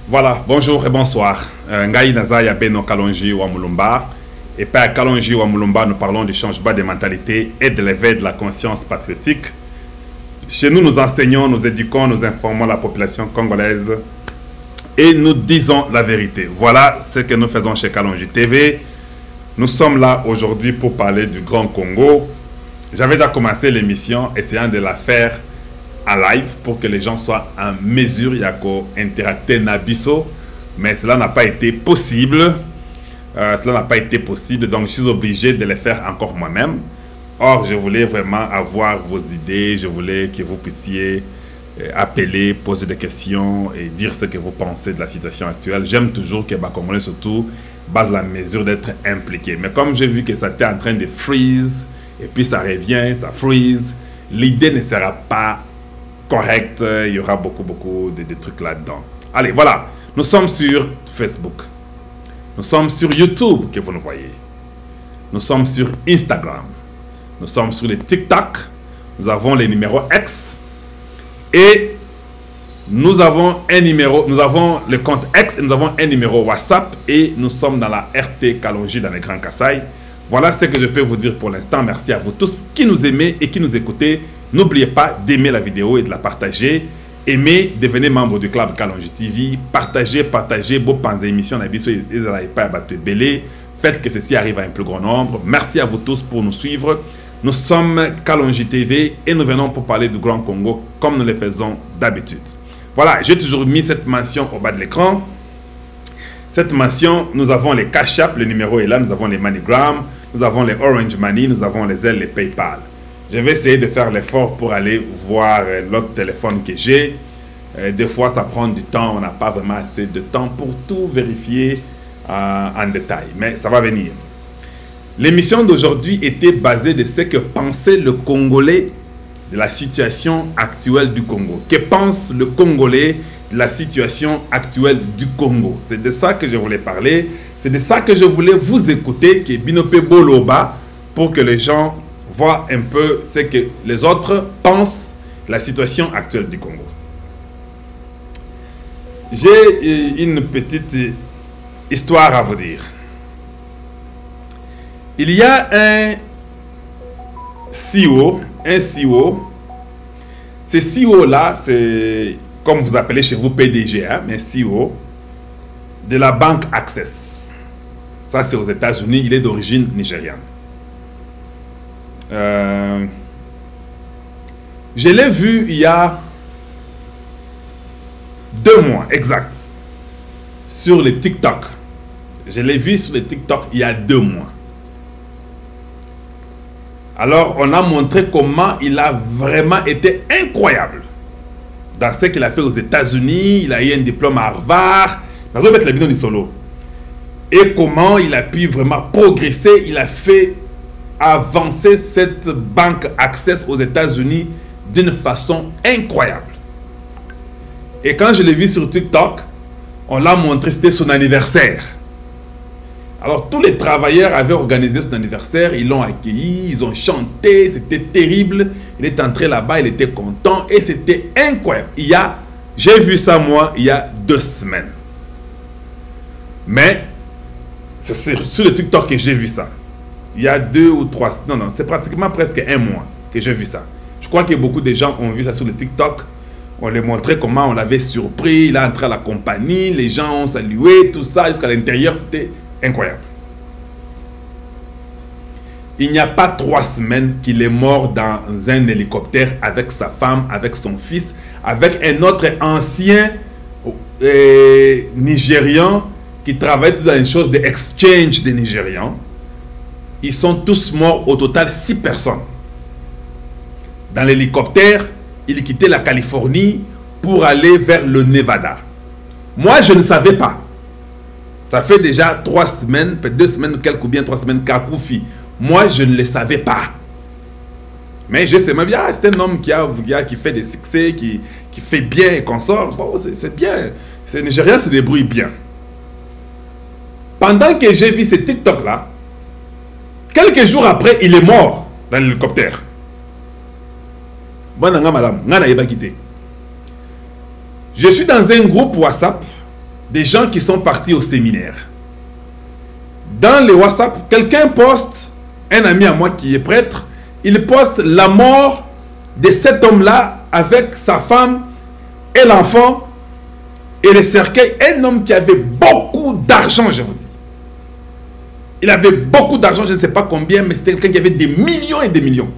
Voilà, bonjour et bonsoir. Ngai Nazaya Beno Kalonji wa Mulumba. Et par Kalonji wa Mulumba, nous parlons du changement de mentalité et de l'éveil de la conscience patriotique. Chez nous, nous enseignons, nous éduquons, nous informons la population congolaise et nous disons la vérité. Voilà ce que nous faisons chez Kalonji TV. Nous sommes là aujourd'hui pour parler du Grand Congo. J'avais déjà commencé l'émission essayant de la faire en live pour que les gens soient en mesure d'interacter Nabiso, mais cela n'a pas été possible. Donc je suis obligé de le faire encore moi-même. Or, je voulais vraiment avoir vos idées, je voulais que vous puissiez appeler, poser des questions et dire ce que vous pensez de la situation actuelle. J'aime toujours que Congolais surtout base la mesure d'être impliqué. Mais comme j'ai vu que ça était en train de freeze, et puis ça revient, ça freeze, l'idée ne sera pas correcte. Il y aura beaucoup de trucs là-dedans. Allez, voilà. Nous sommes sur Facebook. Nous sommes sur YouTube, que vous nous voyez. Nous sommes sur Instagram. Nous sommes sur les TikTok. Nous avons les numéros X. Et nous avons un numéro, nous avons le compte X, et nous avons un numéro WhatsApp. Et nous sommes dans la RT Kalonji dans les Grands Kassai. Voilà ce que je peux vous dire pour l'instant. Merci à vous tous qui nous aimez et qui nous écoutez. N'oubliez pas d'aimer la vidéo et de la partager. Aimez, devenez membre du club Kalonji TV. Partagez, vos émissions. Faites que ceci arrive à un plus grand nombre. Merci à vous tous pour nous suivre. Nous sommes Kalonji TV et nous venons pour parler du Grand Congo comme nous le faisons d'habitude. Voilà, j'ai toujours mis cette mention au bas de l'écran. Cette mention, nous avons les Cash App, le numéro est là, nous avons les MoneyGram, nous avons les Orange Money, nous avons les Zelle, les PayPal. Je vais essayer de faire l'effort pour aller voir l'autre téléphone que j'ai. Des fois, ça prend du temps, on n'a pas vraiment assez de temps pour tout vérifier en détail, mais ça va venir. L'émission d'aujourd'hui était basée de ce que pensait le Congolais de la situation actuelle du Congo. Que pense le Congolais de la situation actuelle du Congo? C'est de ça que je voulais parler. C'est de ça que je voulais vous écouter, que Binope Boloba, pour que les gens voient un peu ce que les autres pensent de la situation actuelle du Congo. J'ai une petite histoire à vous dire. Il y a un CEO. Ce CEO-là, c'est comme vous appelez chez vous PDG, hein, mais CEO de la banque Access. Ça, c'est aux États-Unis. Il est d'origine nigériane. Je l'ai vu il y a 2 mois, exact, sur le TikTok. Je l'ai vu sur le TikTok il y a 2 mois. Alors, on a montré comment il a vraiment été incroyable dans ce qu'il a fait aux États-Unis. Il a eu un diplôme à Harvard. Et comment il a pu vraiment progresser. Il a fait avancer cette banque Access aux États-Unis d'une façon incroyable. Et quand je l'ai vu sur TikTok, on l'a montré, c'était son anniversaire. Alors tous les travailleurs avaient organisé son anniversaire, ils l'ont accueilli, ils ont chanté, c'était terrible. Il est entré là-bas, il était content et c'était incroyable. J'ai vu ça moi il y a 2 semaines. Mais c'est sur le TikTok que j'ai vu ça. Il y a 2 ou 3, non, c'est pratiquement presque 1 mois que j'ai vu ça. Je crois que beaucoup de gens ont vu ça sur le TikTok. On les montrait comment on l'avait surpris, il est entré à la compagnie, les gens ont salué, tout ça, jusqu'à l'intérieur, c'était incroyable. Il n'y a pas 3 semaines qu'il est mort dans un hélicoptère avec sa femme, avec son fils, avec un autre ancien Nigérian qui travaille dans une chose d'exchange des Nigérians. Ils sont tous morts, au total 6 personnes. Dans l'hélicoptère, il quittait la Californie pour aller vers le Nevada. Moi, je ne savais pas. Ça fait déjà 3 semaines, peut-être 2 semaines, quelques ou bien 3 semaines, Kakoufi. Moi, je ne le savais pas. Mais justement, c'est un homme qui fait des succès, qui fait bien et qu'on sort. Bon, c'est bien. Ces Nigériens se débrouillent bien. Pendant que j'ai vu ce TikTok-là, quelques jours après, il est mort dans l'hélicoptère. Je suis dans un groupe WhatsApp des gens qui sont partis au séminaire. Dans les WhatsApp, quelqu'un poste, un ami à moi qui est prêtre, il poste la mort de cet homme-là avec sa femme et l'enfant et le cercueil. Un homme qui avait beaucoup d'argent, je vous dis. Il avait beaucoup d'argent, je ne sais pas combien, mais c'était quelqu'un qui avait des millions et des millions.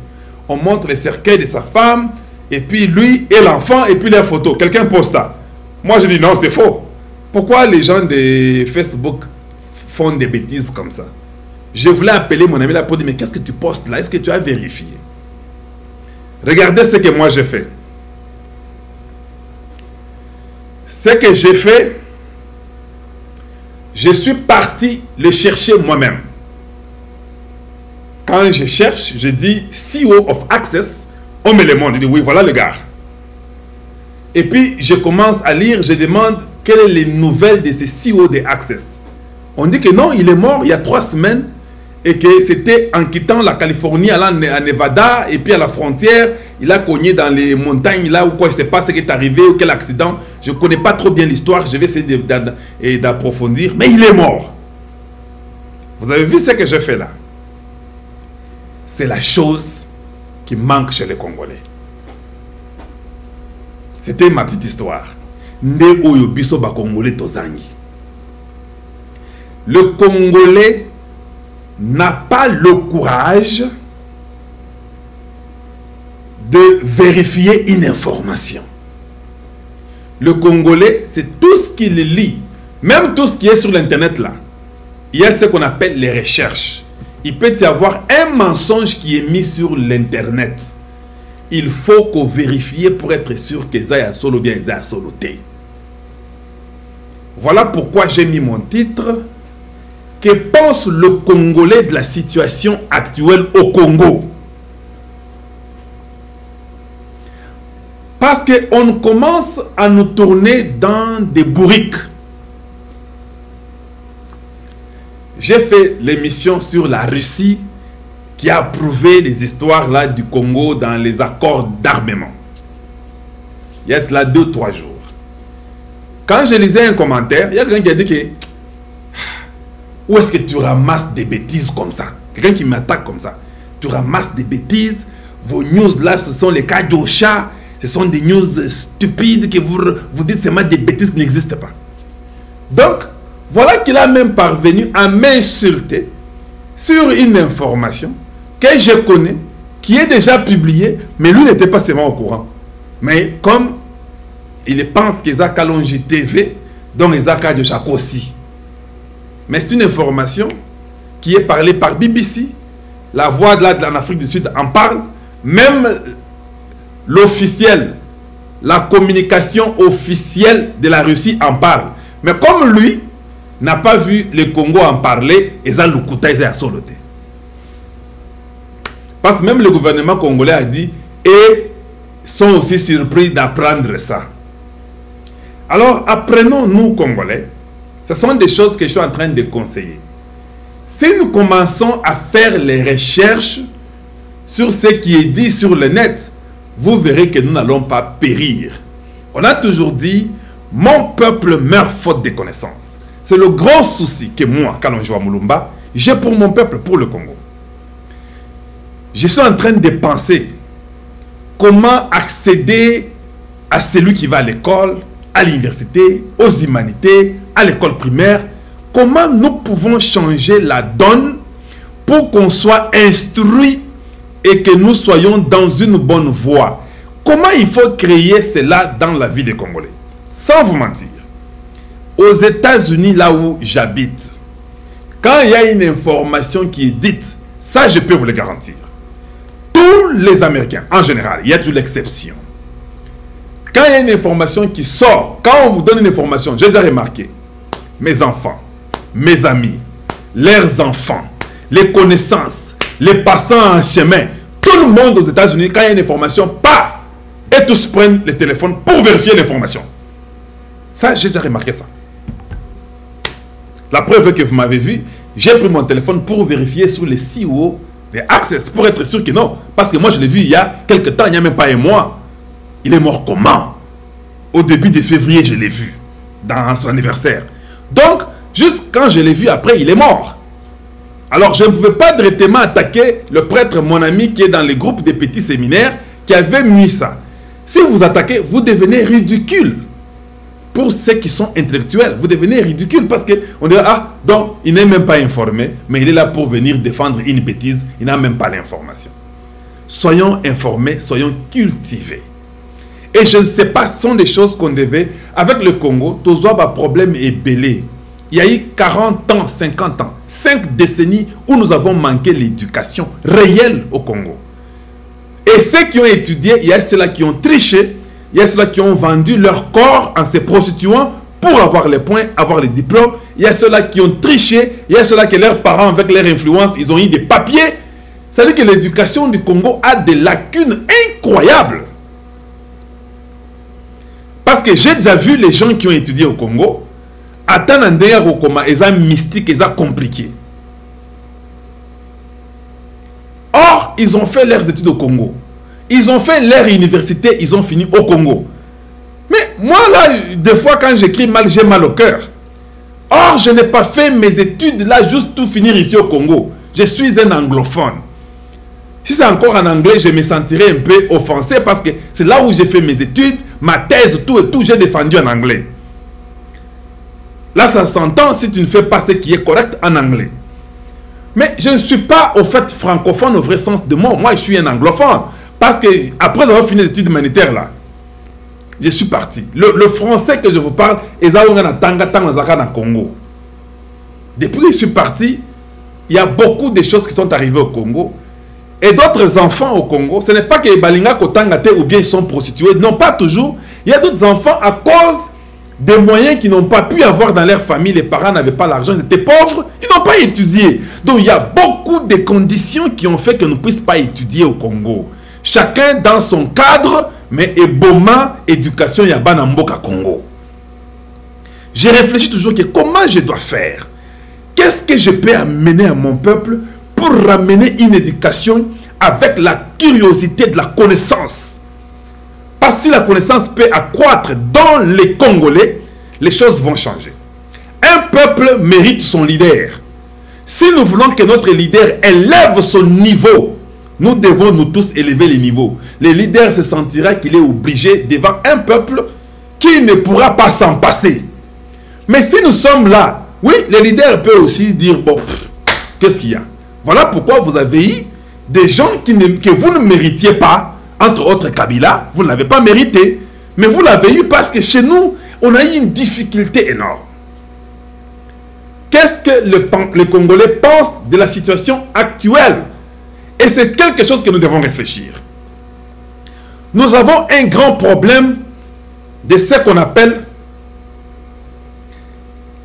On montre le cercueil de sa femme, et puis lui et l'enfant, et puis les photos. Quelqu'un posta. Moi, je dis non, c'est faux. Pourquoi les gens de Facebook font des bêtises comme ça? Je voulais appeler mon ami là pour dire, mais qu'est-ce que tu postes là? Est-ce que tu as vérifié? Regardez ce que moi j'ai fait. Ce que j'ai fait, je suis parti le chercher moi-même. Quand je cherche, je dis CEO of Access, on me le montre. Je dis oui, voilà le gars. Et puis je commence à lire, je demande quelles sont les nouvelles de ce CEO de Access. On dit que non, il est mort il y a 3 semaines et que c'était en quittant la Californie, allant à Nevada et puis à la frontière, il a cogné dans les montagnes là où quoi, je ne sais pas ce qui est arrivé ou quel accident. Je ne connais pas trop bien l'histoire, je vais essayer d'approfondir, mais il est mort. Vous avez vu ce que je fais là? C'est la chose qui manque chez les Congolais. C'était ma petite histoire. Le Congolais n'a pas le courage de vérifier une information. Le Congolais, c'est tout ce qu'il lit, même tout ce qui est sur l'internet là. Il y a ce qu'on appelle les recherches. Il peut y avoir un mensonge qui est mis sur l'internet. Il faut qu'on vérifie pour être sûr que ça est solo bien, ça est soloté. Voilà pourquoi j'ai mis mon titre. Que pense le Congolais de la situation actuelle au Congo? Parce qu'on commence à nous tourner dans des bourriques. J'ai fait l'émission sur la Russie qui a approuvé les histoires là du Congo dans les accords d'armement. Il y a cela 2-3 jours. Quand je lisais un commentaire, il y a quelqu'un qui a dit que où est-ce que tu ramasses des bêtises comme ça? Quelqu'un qui m'attaque comme ça. Tu ramasses des bêtises. Vos news là, ce sont les cas d'Ocha. Ce sont des news stupides que vous dites seulement des bêtises qui n'existent pas. Donc, voilà qu'il a même parvenu à m'insulter sur une information que je connais, qui est déjà publiée, mais lui n'était pas seulement au courant. Mais comme il pense qu'ils ont Kalonji TV, donc ils ont de chaque aussi. Mais c'est une information qui est parlée par BBC. La voix de l'Afrique du Sud en parle. Même l'officiel, la communication officielle de la Russie en parle. Mais comme lui n'a pas vu le Congo en parler, ils ont l'oukuta, ils ont soloté. Parce que même le gouvernement congolais a dit et sont aussi surpris d'apprendre ça. Alors apprenons nous Congolais. Ce sont des choses que je suis en train de conseiller. Si nous commençons à faire les recherches sur ce qui est dit sur le net, vous verrez que nous n'allons pas périr. On a toujours dit, mon peuple meurt faute de connaissances. C'est le grand souci que moi, Kalonji Mulumba, j'ai pour mon peuple, pour le Congo. Je suis en train de penser comment accéder à celui qui va à l'école, à l'université, aux humanités, à l'école primaire. Comment nous pouvons changer la donne pour qu'on soit instruit et que nous soyons dans une bonne voie? Comment il faut créer cela dans la vie des Congolais? Sans vous mentir, aux États-Unis, là où j'habite, quand il y a une information qui est dite, ça je peux vous le garantir. Tous les Américains, en général, il y a toujours l'exception. Quand il y a une information qui sort, quand on vous donne une information, j'ai déjà remarqué, mes enfants, mes amis, leurs enfants, les connaissances, les passants en chemin, tout le monde aux États-Unis, quand il y a une information, pas, et tous prennent le téléphone pour vérifier l'information. Ça, j'ai déjà remarqué ça. La preuve que vous m'avez vu, j'ai pris mon téléphone pour vérifier sur les CEO des Access, pour être sûr que non. Parce que moi, je l'ai vu il y a quelques temps, il n'y a même pas un mois. Il est mort comment? Au début de février, je l'ai vu. dans son anniversaire. Donc, juste quand je l'ai vu après, il est mort. Alors, je ne pouvais pas directement attaquer le prêtre, mon ami, qui est dans les groupes des petits séminaires, qui avait mis ça. Si vous attaquez, vous devenez ridicule. Pour ceux qui sont intellectuels, vous devenez ridicule parce qu'on dit, ah, donc, il n'est même pas informé, mais il est là pour venir défendre une bêtise, il n'a même pas l'information. Soyons informés, soyons cultivés. Et je ne sais pas, ce sont des choses qu'on devait, avec le Congo, Tozoaba problème est belé. Il y a eu 40 ans, 50 ans, 5 décennies où nous avons manqué l'éducation réelle au Congo. Et ceux qui ont étudié, il y a ceux-là qui ont triché, il y a ceux-là qui ont vendu leur corps en se prostituant pour avoir les points, avoir les diplômes. Il y a ceux-là qui ont triché, il y a ceux-là que leurs parents, avec leur influence, ils ont eu des papiers. C'est-à-dire que l'éducation du Congo a des lacunes incroyables. Parce que j'ai déjà vu les gens qui ont étudié au Congo, attendre un mystique, ils ont compliqué. Or, ils ont fait leurs études au Congo. Ils ont fait leur université, ils ont fini au Congo. Mais moi, là, des fois, quand j'écris mal, j'ai mal au cœur. Or, je n'ai pas fait mes études là, juste tout finir ici au Congo. Je suis un anglophone. Si c'est encore en anglais, je me sentirais un peu offensé parce que c'est là où j'ai fait mes études, ma thèse, tout et tout, j'ai défendu en anglais. Là, ça s'entend si tu ne fais pas ce qui est correct en anglais. Mais je ne suis pas, au fait, francophone au vrai sens de mot. Moi, je suis un anglophone. Parce que, après avoir fini les études humanitaires, là, je suis parti. Le français que je vous parle, est dans Congo. Depuis que je suis parti, il y a beaucoup de choses qui sont arrivées au Congo. Et d'autres enfants au Congo, ce n'est pas que les Balinga Kotangate ou bien ils sont prostitués. Non, pas toujours. Il y a d'autres enfants à cause des moyens qu'ils n'ont pas pu avoir dans leur famille. Les parents n'avaient pas l'argent, ils étaient pauvres, ils n'ont pas étudié. Donc il y a beaucoup de conditions qui ont fait que nous ne puissions pas étudier au Congo. Chacun dans son cadre, mais Eboma, éducation, Yabana Mboka Congo. J'ai réfléchi toujours que comment je dois faire. Qu'est-ce que je peux amener à mon peuple pour ramener une éducation avec la curiosité de la connaissance. Parce que si la connaissance peut accroître dans les Congolais, les choses vont changer. Un peuple mérite son leader. Si nous voulons que notre leader élève son niveau, nous devons nous tous élever les niveaux. Le leader se sentira qu'il est obligé devant un peuple qui ne pourra pas s'en passer. Mais si nous sommes là, oui, le leader peut aussi dire, bon, qu'est-ce qu'il y a? Voilà pourquoi vous avez eu des gens que vous ne méritiez pas, entre autres Kabila, vous ne l'avez pas mérité. Mais vous l'avez eu parce que chez nous, on a eu une difficulté énorme. Qu'est-ce que les Congolais pensent de la situation actuelle? Et c'est quelque chose que nous devons réfléchir. Nous avons un grand problème de ce qu'on appelle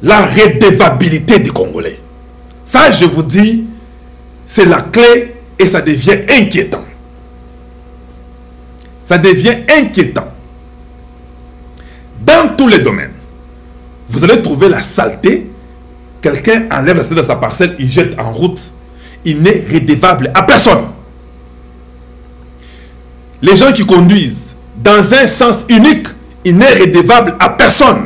la redevabilité des Congolais. Ça, je vous dis, c'est la clé et ça devient inquiétant. Ça devient inquiétant. Dans tous les domaines, vous allez trouver la saleté. Quelqu'un enlève la saleté de sa parcelle, il jette en route. Il n'est redevable à personne. Les gens qui conduisent dans un sens unique, il n'est redevable à personne.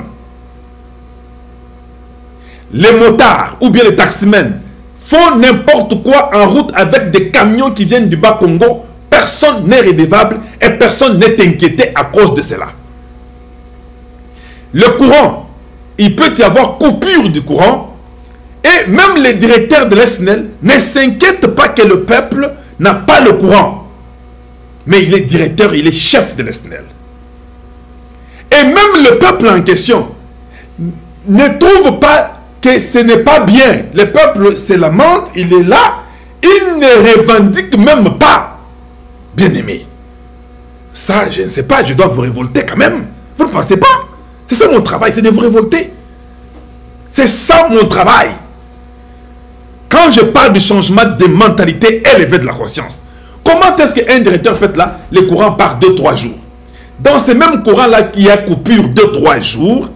Les motards ou bien les taximens font n'importe quoi en route avec des camions qui viennent du Bas-Congo. Personne n'est redevable et personne n'est inquiété à cause de cela. Le courant, il peut y avoir coupure du courant et même les directeurs de l'SNEL ne s'inquiètent pas que le peuple n'a pas le courant. Mais il est directeur, il est chef de l'SNEL. Et même le peuple en question ne trouve pas que ce n'est pas bien. Le peuple se lamente, il est là, il ne revendique même pas. Bien aimé. Ça, je ne sais pas, je dois vous révolter quand même. Vous ne pensez pas? C'est ça mon travail, c'est de vous révolter. C'est ça mon travail. Quand je parle du changement de mentalité élevé de la conscience, comment est-ce qu'un directeur fait là, les courants part 2-3 jours? Dans ces mêmes courants-là, qui y a coupure 2-3 jours,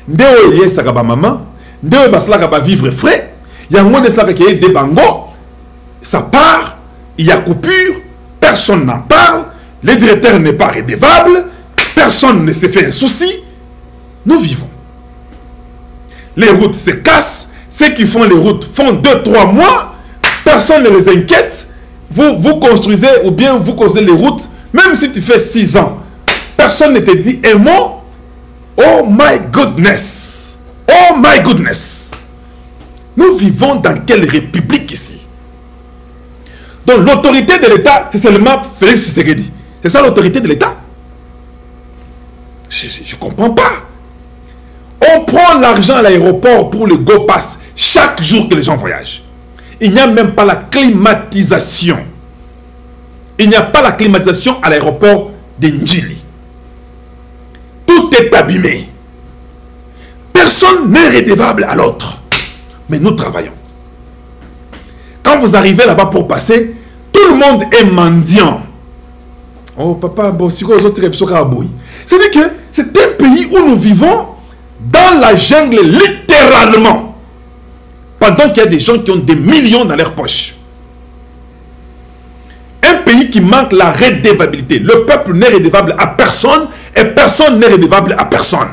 ndeo yé sakaba maman, ndeo baslaka ba vivre frais, il y a moins de ça qui est des bango, ça part, il y a coupure, personne n'en parle, le directeur n'est pas redevable, personne ne se fait un souci. Nous vivons. Les routes se cassent. Ceux qui font les routes font 2-3 mois. Personne ne les inquiète. Vous construisez ou bien vous construisez les routes. Même si tu fais 6 ans. Personne ne te dit un mot. Oh my goodness. Oh my goodness. Nous vivons dans quelle république ici? Donc l'autorité de l'État, c'est seulement Félix Tshisekedi. C'est ça l'autorité de l'État? Je ne comprends pas. On prend l'argent à l'aéroport pour le Go Pass chaque jour que les gens voyagent. Il n'y a même pas la climatisation. Il n'y a pas la climatisation à l'aéroport de Njili. Tout est abîmé. Personne n'est redevable à l'autre. Mais nous travaillons. Quand vous arrivez là-bas pour passer, tout le monde est mendiant. Oh papa, bon, c'est-à-dire que c'est un pays où nous vivons dans la jungle littéralement. Pendant qu'il y a des gens qui ont des millions dans leurs poches. Un pays qui manque la redevabilité. Le peuple n'est redevable à personne et personne n'est redevable à personne.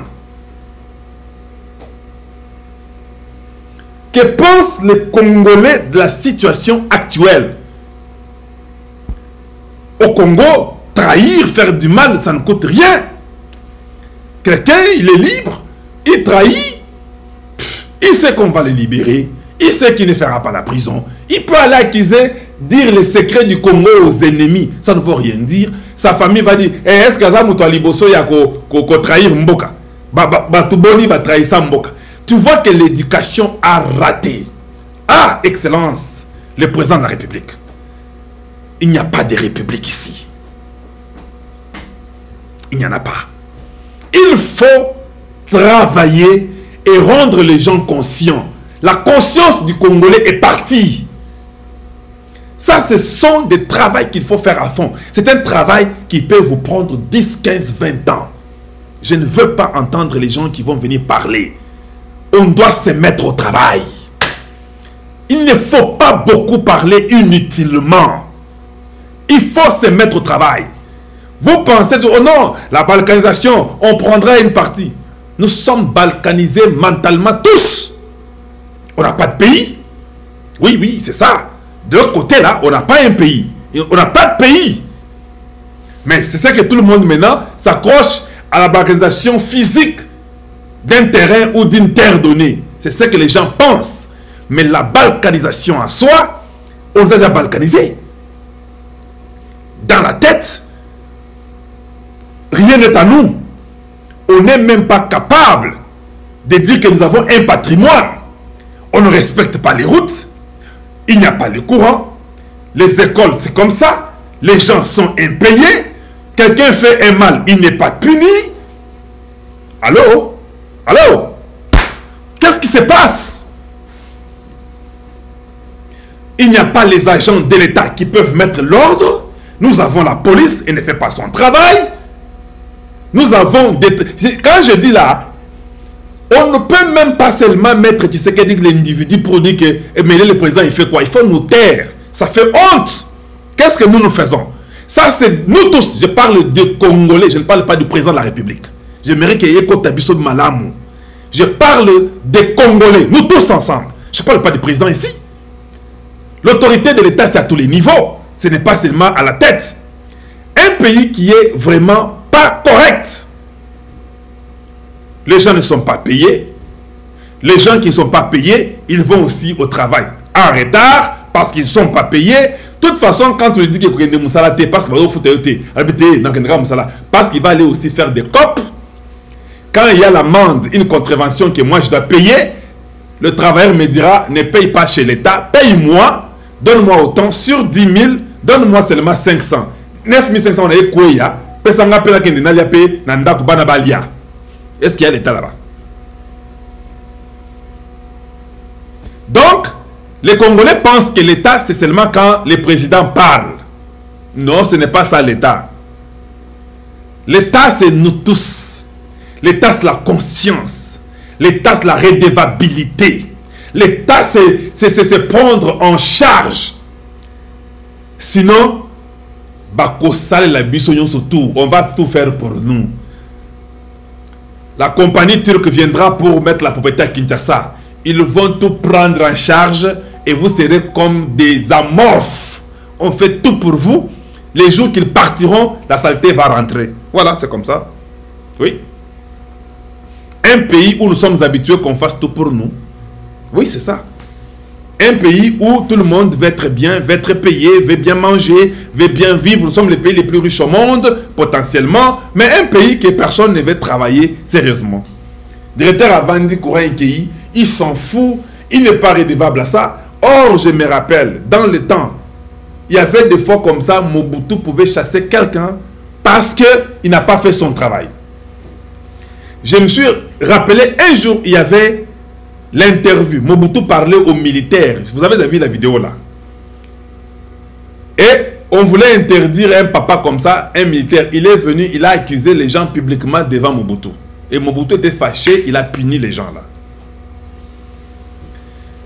Que pensent les Congolais de la situation actuelle? Au Congo, trahir, faire du mal, ça ne coûte rien. Quelqu'un, il est libre, il trahit, il sait qu'on va le libérer, il sait qu'il ne fera pas la prison, il peut aller accuser, dire les secrets du Congo aux ennemis, ça ne veut rien dire. Sa famille va dire, est-ce que ça m'a liboso ya ko trahir mboka? Batuboni va trahir sa mboka. Tu vois que l'éducation a raté. Ah, Excellence, le président de la République. Il n'y a pas de république ici. Il n'y en a pas. Il faut travailler et rendre les gens conscients. La conscience du Congolais est partie. Ça, ce sont des travaux qu'il faut faire à fond. C'est un travail qui peut vous prendre 10, 15, 20 ans. Je ne veux pas entendre les gens qui vont venir parler. On doit se mettre au travail. Il ne faut pas beaucoup parler inutilement. Il faut se mettre au travail. Vous pensez, oh non, la balkanisation, on prendra une partie. Nous sommes balkanisés mentalement tous. On n'a pas de pays. Oui, oui, c'est ça. De l'autre côté, là, on n'a pas un pays. On n'a pas de pays. Mais c'est ça que tout le monde maintenant s'accroche à la balkanisation physique d'un terrain ou d'une terre donnée. C'est ce que les gens pensent. Mais la balkanisation en soi, on nous a déjà balkanisé. Dans la tête, rien n'est à nous. On n'est même pas capable de dire que nous avons un patrimoine. On ne respecte pas les routes. Il n'y a pas le courant. Les écoles, c'est comme ça. Les gens sont impayés. Quelqu'un fait un mal, il n'est pas puni. Allô? Allô? Qu'est-ce qui se passe? Il n'y a pas les agents de l'État qui peuvent mettre l'ordre. Nous avons la police, elle ne fait pas son travail. Nous avons des... Quand je dis là, on ne peut même pas seulement mettre qui sait que dit l'individu pour dire que mais le président il fait quoi? Il faut nous taire. Ça fait honte. Qu'est-ce que nous faisons? Ça c'est nous tous. Je parle de Congolais, je ne parle pas du président de la République. J'aimerais qu'il y ait Kotabiso de Malamu. Je parle des Congolais, nous tous ensemble. Je ne parle pas du président ici. L'autorité de l'État c'est à tous les niveaux. Ce n'est pas seulement à la tête. Un pays qui est vraiment pas correct. Les gens ne sont pas payés. Les gens qui ne sont pas payés, ils vont aussi au travail en retard parce qu'ils ne sont pas payés. De toute façon, quand tu lui dis qu'il y a Moussala, parce qu'il va aller aussi faire des copes. Quand il y a l'amende, une contravention que moi je dois payer, le travailleur me dira, ne paye pas chez l'État, paye-moi, donne-moi autant, sur 10 000, donne-moi seulement 500. 9 500, on a eu quoi? Est-ce qu'il y a l'État là-bas? Donc, les Congolais pensent que l'État, c'est seulement quand les présidents parlent. Non, ce n'est pas ça l'État. L'État, c'est nous tous. L'État, c'est la conscience. L'État, c'est la redevabilité. L'État, c'est se prendre en charge. Sinon, on va tout faire pour nous. la compagnie turque viendra pour mettre la propriété à Kinshasa. Ils vont tout prendre en charge et vous serez comme des amorphes. On fait tout pour vous. Les jours qu'ils partiront, la saleté va rentrer. Voilà, c'est comme ça. Oui. Un pays où nous sommes habitués qu'on fasse tout pour nous. Oui, c'est ça. Un pays où tout le monde veut être bien, veut être payé, veut bien manger, veut bien vivre. Nous sommes les pays les plus riches au monde, potentiellement. Mais un pays que personne ne veut travailler sérieusement. Le directeur a vendu courant pays, il s'en fout, il n'est pas redevable à ça. Or, je me rappelle, dans le temps, il y avait des fois comme ça, Mobutu pouvait chasser quelqu'un parce qu'il n'a pas fait son travail. Je me suis rappelé un jour, il y avait l'interview. Mobutu parlait aux militaires. Vous avez vu la vidéo là. Et on voulait interdire un papa comme ça, un militaire. Il est venu, il a accusé les gens publiquement devant Mobutu. Et Mobutu était fâché, il a puni les gens là.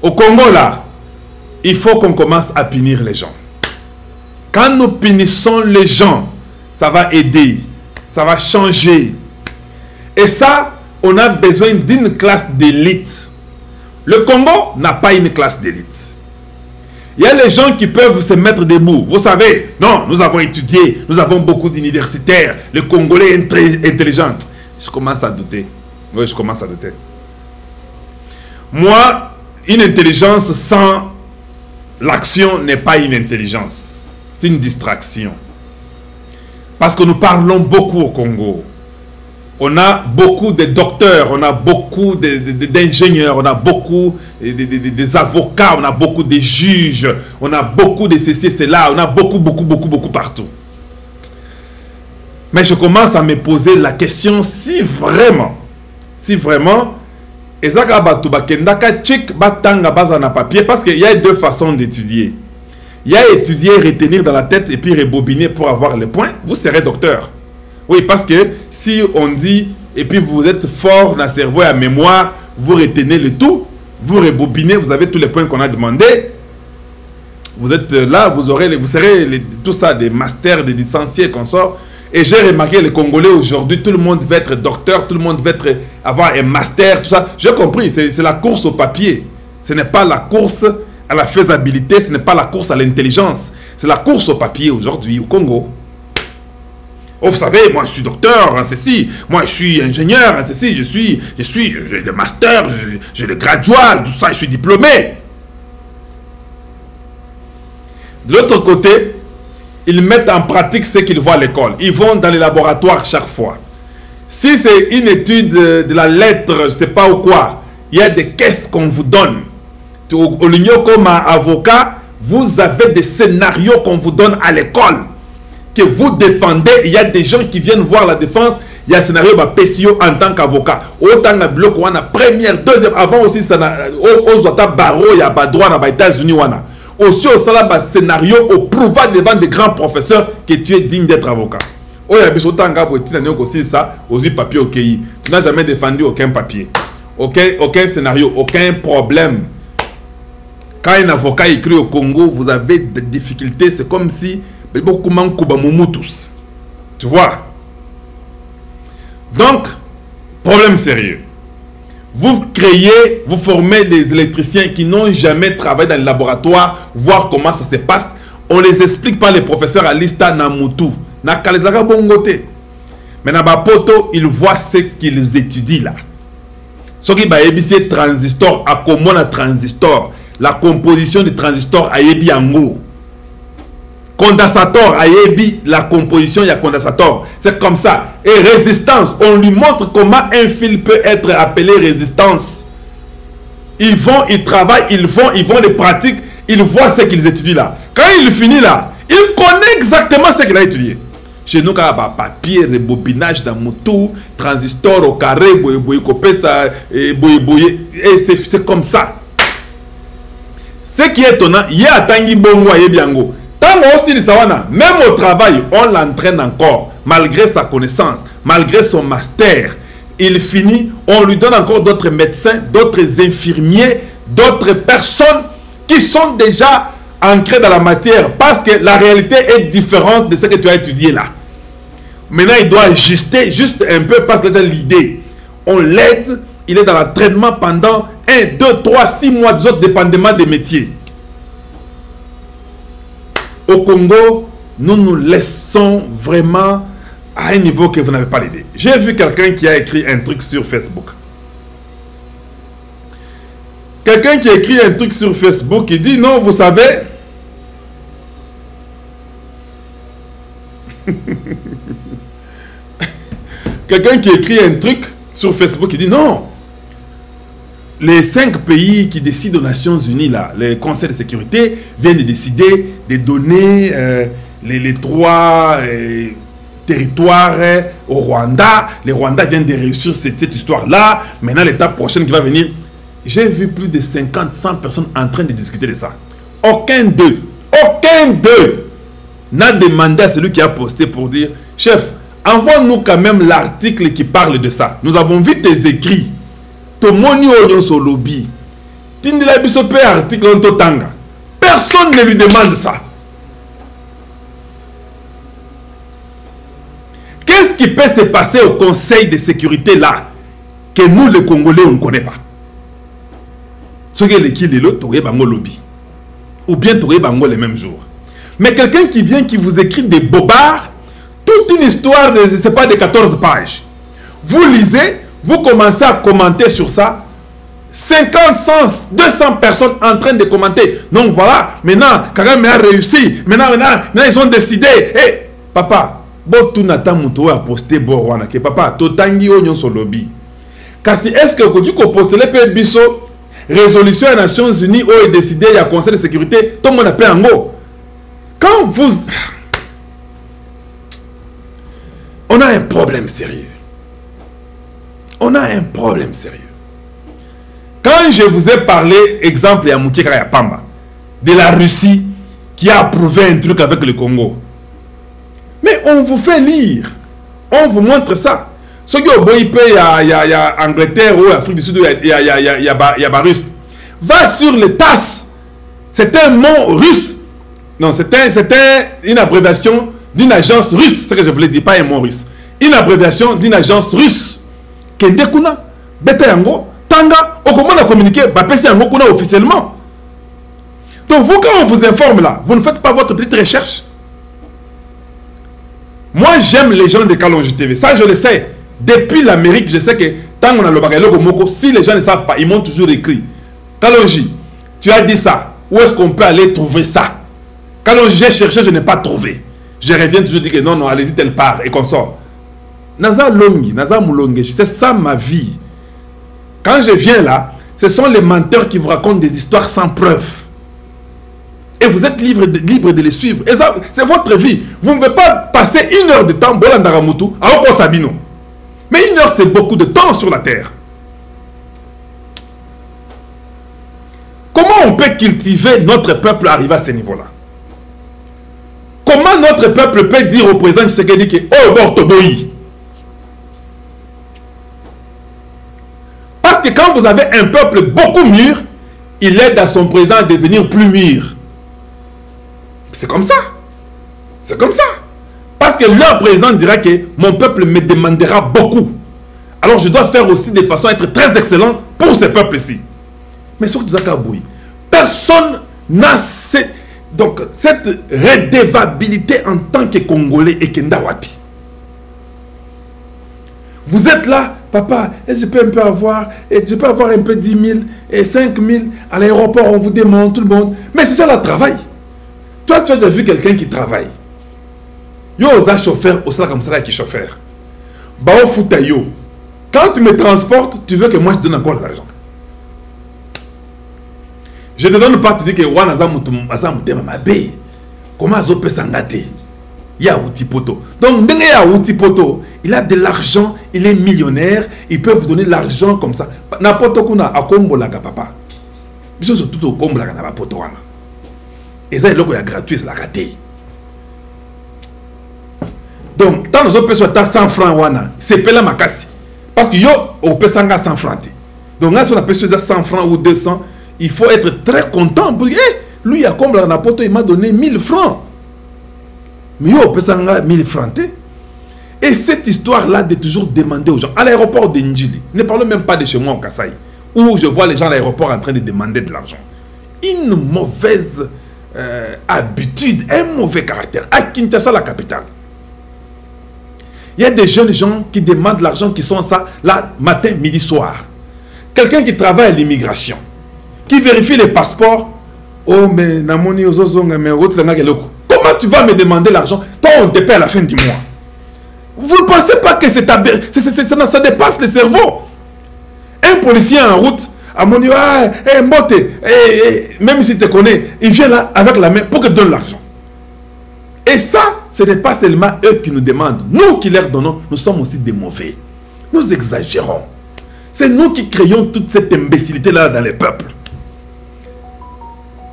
Au Congo là, il faut qu'on commence à punir les gens. Quand nous punissons les gens, ça va aider, ça va changer. Et ça, on a besoin d'une classe d'élite. Le Congo n'a pas une classe d'élite. Il y a les gens qui peuvent se mettre debout. Vous savez, non, nous avons étudié, nous avons beaucoup d'universitaires. Le Congolais est très intelligent. Je commence à douter. Oui, je commence à douter. Moi, une intelligence sans l'action n'est pas une intelligence. C'est une distraction. Parce que nous parlons beaucoup au Congo. On a beaucoup de docteurs, on a beaucoup d'ingénieurs, on a beaucoup des avocats, on a beaucoup de juges, on a beaucoup de ceci, cela, on a beaucoup partout. Mais je commence à me poser la question si vraiment, papier, parce qu'il y a deux façons d'étudier. Il y a étudier, retenir dans la tête et puis rebobiner pour avoir les points. Vous serez docteur. Oui, parce que si on dit, et puis vous êtes fort dans le cerveau et à mémoire, vous retenez le tout, vous rebobinez, vous avez tous les points qu'on a demandé. Vous êtes là, vous serez tout ça, des masters, des licenciés, qu'on sort. Et j'ai remarqué, les Congolais aujourd'hui, tout le monde veut être docteur, tout le monde veut avoir un master, tout ça. J'ai compris, c'est la course au papier. Ce n'est pas la course à la faisabilité, ce n'est pas la course à l'intelligence. C'est la course au papier aujourd'hui au Congo. Oh, vous savez, moi je suis docteur en ceci, moi je suis ingénieur en ceci, j'ai le master, j'ai le graduat, tout ça, je suis diplômé. De l'autre côté, ils mettent en pratique ce qu'ils voient à l'école. Ils vont dans les laboratoires chaque fois. Si c'est une étude de la lettre, je ne sais pas ou quoi, il y a des caisses qu'on vous donne. Au l'union comme avocat, vous avez des scénarios qu'on vous donne à l'école. Que vous défendez, il y a des gens qui viennent voir la défense, il y a un scénario PCO en tant qu'avocat. Autant que bloc, on a première, deuxième, avant aussi, ça a barreau, il y a pas droit dans les États-Unis. Aussi, au salaire, scénario, au prouva devant des grands professeurs que tu es digne d'être avocat. Oh, il y a des autant aussi ça, aussi papier au pays. Tu n'as jamais défendu aucun papier, aucun scénario, aucun problème. Quand un avocat écrit au Congo, vous avez des difficultés, c'est comme si tu vois. Donc, problème sérieux. Vous créez, vous formez les électriciens qui n'ont jamais travaillé dans le laboratoire, voir comment ça se passe. On les explique par les professeurs à l'Ista Namutu. Nakalezaka bongote. Mais Nabapoto, ils voient ce qu'ils étudient là. Ce qui va ébisser transistor, à comment un transistor, la composition du transistor a ébi ango. Condensateur, ayebi, la composition, il y a condensateur. C'est comme ça. Et résistance, on lui montre comment un fil peut être appelé résistance. Ils vont, ils travaillent, ils vont, les pratiquent, ils voient ce qu'ils étudient là. Quand il finit là, il connaît exactement ce qu'il a étudié. Chez nous, quand il y a papier, rebobinage dans moto, transistor au carré, et c'est comme ça. Ce qui est étonnant, il y a Tangi Bongo à Yebiango. Même au travail, on l'entraîne encore, malgré sa connaissance, malgré son master. Il finit, on lui donne encore d'autres médecins, d'autres infirmiers, d'autres personnes qui sont déjà ancrées dans la matière, parce que la réalité est différente de ce que tu as étudié là. Maintenant, il doit ajuster juste un peu, parce que déjà l'idée. on l'aide, il est dans l'entraînement pendant 1, 2, 3, 6 mois, des autres, dépendamment des métiers. Au Congo, nous nous laissons vraiment à un niveau que vous n'avez pas l'idée. J'ai vu quelqu'un qui a écrit un truc sur Facebook. Quelqu'un qui a écrit un truc sur Facebook, il dit, non, vous savez... Quelqu'un qui écrit un truc sur Facebook, il dit, non, les 5 pays qui décident aux Nations Unies, là, le Conseil de sécurité, viennent de décider de donner les 3 territoires au Rwanda. Les Rwandais viennent de réussir cette histoire-là. Maintenant, l'étape prochaine qui va venir... J'ai vu plus de 50, 100 personnes en train de discuter de ça. Aucun d'eux n'a demandé à celui qui a posté pour dire, chef, envoie-nous quand même l'article qui parle de ça. Nous avons vu tes écrits. Tomoni Orion Solobi. Tindela Bisope article en Totanga. Personne ne lui demande ça. Qu'est-ce qui peut se passer au Conseil de sécurité là que nous les Congolais on ne connaît pas? Ce qui est l'équilibre, Toré Bango Lobby. Ou bien Toré Bango les mêmes jours. Mais quelqu'un qui vient, qui vous écrit des bobards, toute une histoire de, je sais pas, de 14 pages. Vous lisez, vous commencez à commenter sur ça. 50, 100, 200 personnes en train de commenter. Donc voilà, maintenant, Kagame a réussi. Maintenant, ils ont décidé. Hey, papa, Botu Nata Moutou a posté Borwana. Papa, Totangi Onyon Solobi. Kasi, est-ce que vous postez les biso résolution des Nations Unies où est décidé, il y a Conseil de sécurité, tout le monde a payé en gros. Quand vous... On a un problème sérieux. On a un problème sérieux. Quand je vous ai parlé, exemple, à Mouké Kayapamba, de la Russie qui a approuvé un truc avec le Congo. Mais on vous fait lire. On vous montre ça. Ce qui est au Boïpé, il y a Angleterre ou Afrique du Sud, il y a russe. Va sur les TASS. C'est un mot russe. Non, c'était une abréviation d'une agence russe. C'est ce que je voulais dire, pas un mot russe. Une abréviation d'une agence russe. Kendekuna, Beteyango, Tanga, au comment on a communiqué, Yango Kuna officiellement. Donc vous, quand on vous informe là, vous ne faites pas votre petite recherche. Moi, j'aime les gens de Kalonji TV. Ça, je le sais. Depuis l'Amérique, je sais que tant qu'on a le bagage Moko, si les gens ne savent pas, ils m'ont toujours écrit. Kalonji, tu as dit ça. Où est-ce qu'on peut aller trouver ça? Kalonji, j'ai cherché, je n'ai pas trouvé. Je reviens toujours dire que non, allez-y, telle part et qu'on sort. Naza Longi, Naza Moulonge, c'est ça ma vie. Quand je viens là, ce sont les menteurs qui vous racontent des histoires sans preuve. Et vous êtes libre de les suivre. Et ça, c'est votre vie. Vous ne pouvez pas passer 1 heure de temps, Bolandaramutu, à Oko Sabino. Mais 1 heure, c'est beaucoup de temps sur la terre. Comment on peut cultiver notre peuple à arriver à ce niveau-là? Comment notre peuple peut dire au président Tshisekedi que oh, Bortoboyi? Parce que quand vous avez un peuple beaucoup mûr, il aide à son président à devenir plus mûr. C'est comme ça. C'est comme ça. Parce que leur président dira que mon peuple me demandera beaucoup. Alors je dois faire aussi de façon à être très excellent pour ce peuple-ci. Mais surtout Zakaboui, personne n'a cette redevabilité en tant que Congolais et Kendawapi. Vous êtes là, papa, et je peux un peu avoir, et je peux avoir un peu 10 000 et 5 000 à l'aéroport, on vous demande, tout le monde. Mais c'est ça le travail. Toi, tu as déjà vu quelqu'un qui travaille. Yo, osa chauffeur, osa comme ça qui chauffeur. Bao futa yo. Quand tu me transportes, tu veux que moi je te donne encore de l'argent. Je ne te donne pas, tu dis que wana za mutema mabe. Comment azo peut s'engager? Il y a outil poto. Donc, dès qu'il y a outil poto, il a de l'argent, il est millionnaire, il peut vous donner l'argent comme ça. N'importe quoi, à combo la papa. Bisous surtout au combo la poto wana. Et ça, il est gratuit, c'est la raté. Donc, tant que nous avons 100 francs, c'est pas la makasi. Parce que yo, on peut 100 francs. Donc, quand on a payé 100 francs ou 200, il faut être très content pour dire, lui, il a comme la napoto, il m'a donné 1000 francs. Mais yo, on peut 1000 francs. Et cette histoire-là de toujours demander aux gens, à l'aéroport de Ndjili, ne parlons même pas de chez moi au Kasaï, où je vois les gens à l'aéroport en train de demander de l'argent. Une mauvaise habitude, un mauvais caractère. À Kinshasa, la capitale, il y a des jeunes gens qui demandent de l'argent, qui sont ça, là, matin, midi, soir. Quelqu'un qui travaille à l'immigration, qui vérifie les passeports. Oh, mais namoni ozozonga, mais comment tu vas me demander l'argent? Toi, on te paie à la fin du mois. Vous ne pensez pas que ça dépasse le cerveau? Un policier en route, à mon niveau, même s'il te connaît, il vient là avec la main pour que donne l'argent. Et ça, ce n'est pas seulement eux qui nous demandent. Nous qui leur donnons, nous sommes aussi des mauvais. Nous exagérons. C'est nous qui créons toute cette imbécilité-là dans les peuples.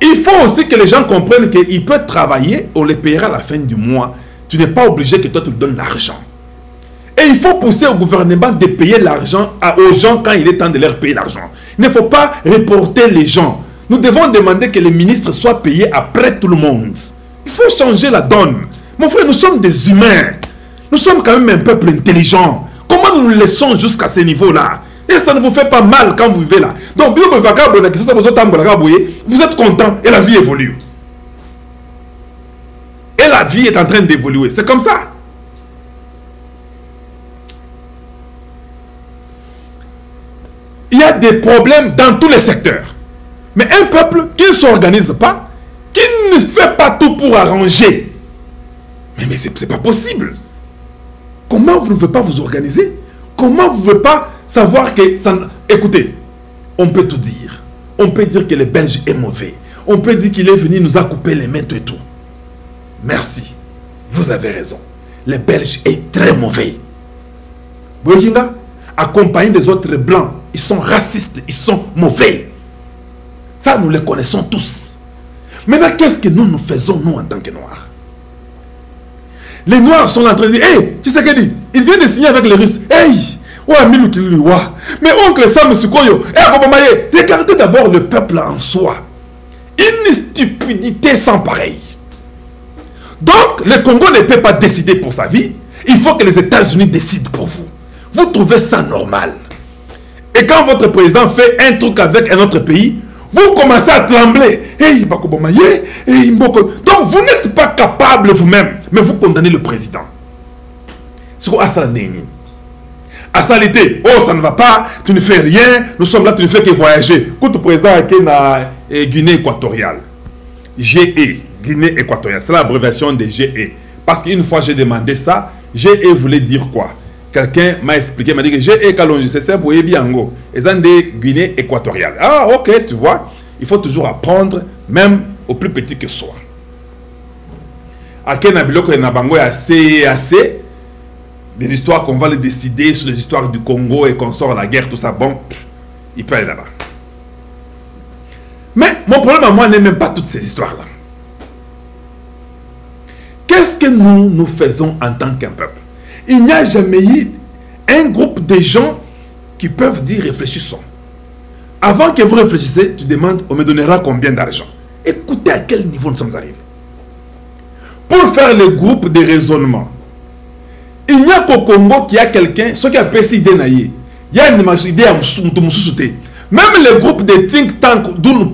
Il faut aussi que les gens comprennent qu'ils peuvent travailler, on les payera à la fin du mois. Tu n'es pas obligé que toi tu donnes l'argent. Et il faut pousser au gouvernement de payer l'argent aux gens quand il est temps de leur payer l'argent. Il ne faut pas reporter les gens. Nous devons demander que les ministres soient payés après tout le monde. Il faut changer la donne. Mon frère, nous sommes des humains. Nous sommes quand même un peuple intelligent. Comment nous nous laissons jusqu'à ce niveau-là? Et ça ne vous fait pas mal quand vous vivez là. Donc, vous êtes content et la vie évolue. Et la vie est en train d'évoluer. C'est comme ça. Il y a des problèmes dans tous les secteurs. Mais un peuple qui ne s'organise pas, qui ne fait pas tout pour arranger. Mais c'est pas possible. Comment vous ne pouvez pas vous organiser? Comment vous ne pouvez pas savoir que ça... Écoutez, on peut tout dire. On peut dire que le Belge est mauvais. On peut dire qu'il est venu nous a coupé les mains et tout. Merci. Vous avez raison. Le Belge est très mauvais. Boyinga, accompagné des autres blancs, ils sont racistes, ils sont mauvais. Ça, nous les connaissons tous. Maintenant, qu'est-ce que nous faisons, nous, en tant que Noirs? Les Noirs sont en train de dire, hey, tu sais ce qu'il dit? Il vient de signer avec les Russes. Hey, mais oncle Sam Sukoyo, regardez d'abord le peuple en soi. Une stupidité sans pareil. Donc, le Congo ne peut pas décider pour sa vie. Il faut que les États-Unis décident pour vous. Vous trouvez ça normal? Et quand votre président fait un truc avec un autre pays, vous commencez à trembler. Hey, donc, vous n'êtes pas capable vous-même, mais vous condamnez le président. C'est quoi ça, Néni? À salité, oh ça ne va pas, tu ne fais rien, nous sommes là, tu ne fais que voyager. Quand le président est en Guinée équatoriale, GE, Guinée équatoriale, c'est l'abréviation de GE. Parce qu'une fois j'ai demandé ça, GE voulait dire quoi? Quelqu'un m'a expliqué, m'a dit que GE Kalonji, c'est pour Ebiango, et c'est de Guinée équatoriale. Ah ok, tu vois, il faut toujours apprendre, même au plus petit que soi. À Kenabiloko et Nabango est assez. Des histoires qu'on va les décider sur les histoires du Congo et qu'on sort à la guerre, tout ça, bon, il peut aller là-bas. Mais mon problème à moi n'est même pas toutes ces histoires-là. Qu'est-ce que nous faisons en tant qu'un peuple? Il n'y a jamais eu un groupe de gens qui peuvent dire réfléchissons. Avant que vous réfléchissez, tu demandes on me donnera combien d'argent. Écoutez à quel niveau nous sommes arrivés. Pour faire le groupe de raisonnement, il n'y a qu'au Congo qu'il y a quelqu'un, ce qui a fait idée naïe. Il y a une idée à Moussouté. Même le groupe de think tank dont nous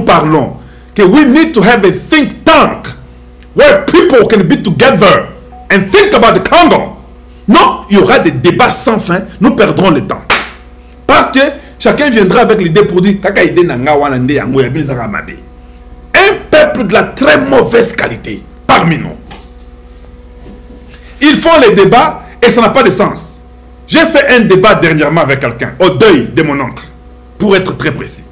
parlons, que we need to have a think tank where people can be together and think about the Congo. Non, il y aura des débats sans fin, nous perdrons le temps. Parce que chacun viendra avec l'idée pour dire un peuple de la très mauvaise qualité parmi nous. Ils font les débats et ça n'a pas de sens. J'ai fait un débat dernièrement avec quelqu'un au deuil de mon oncle, pour être très précis.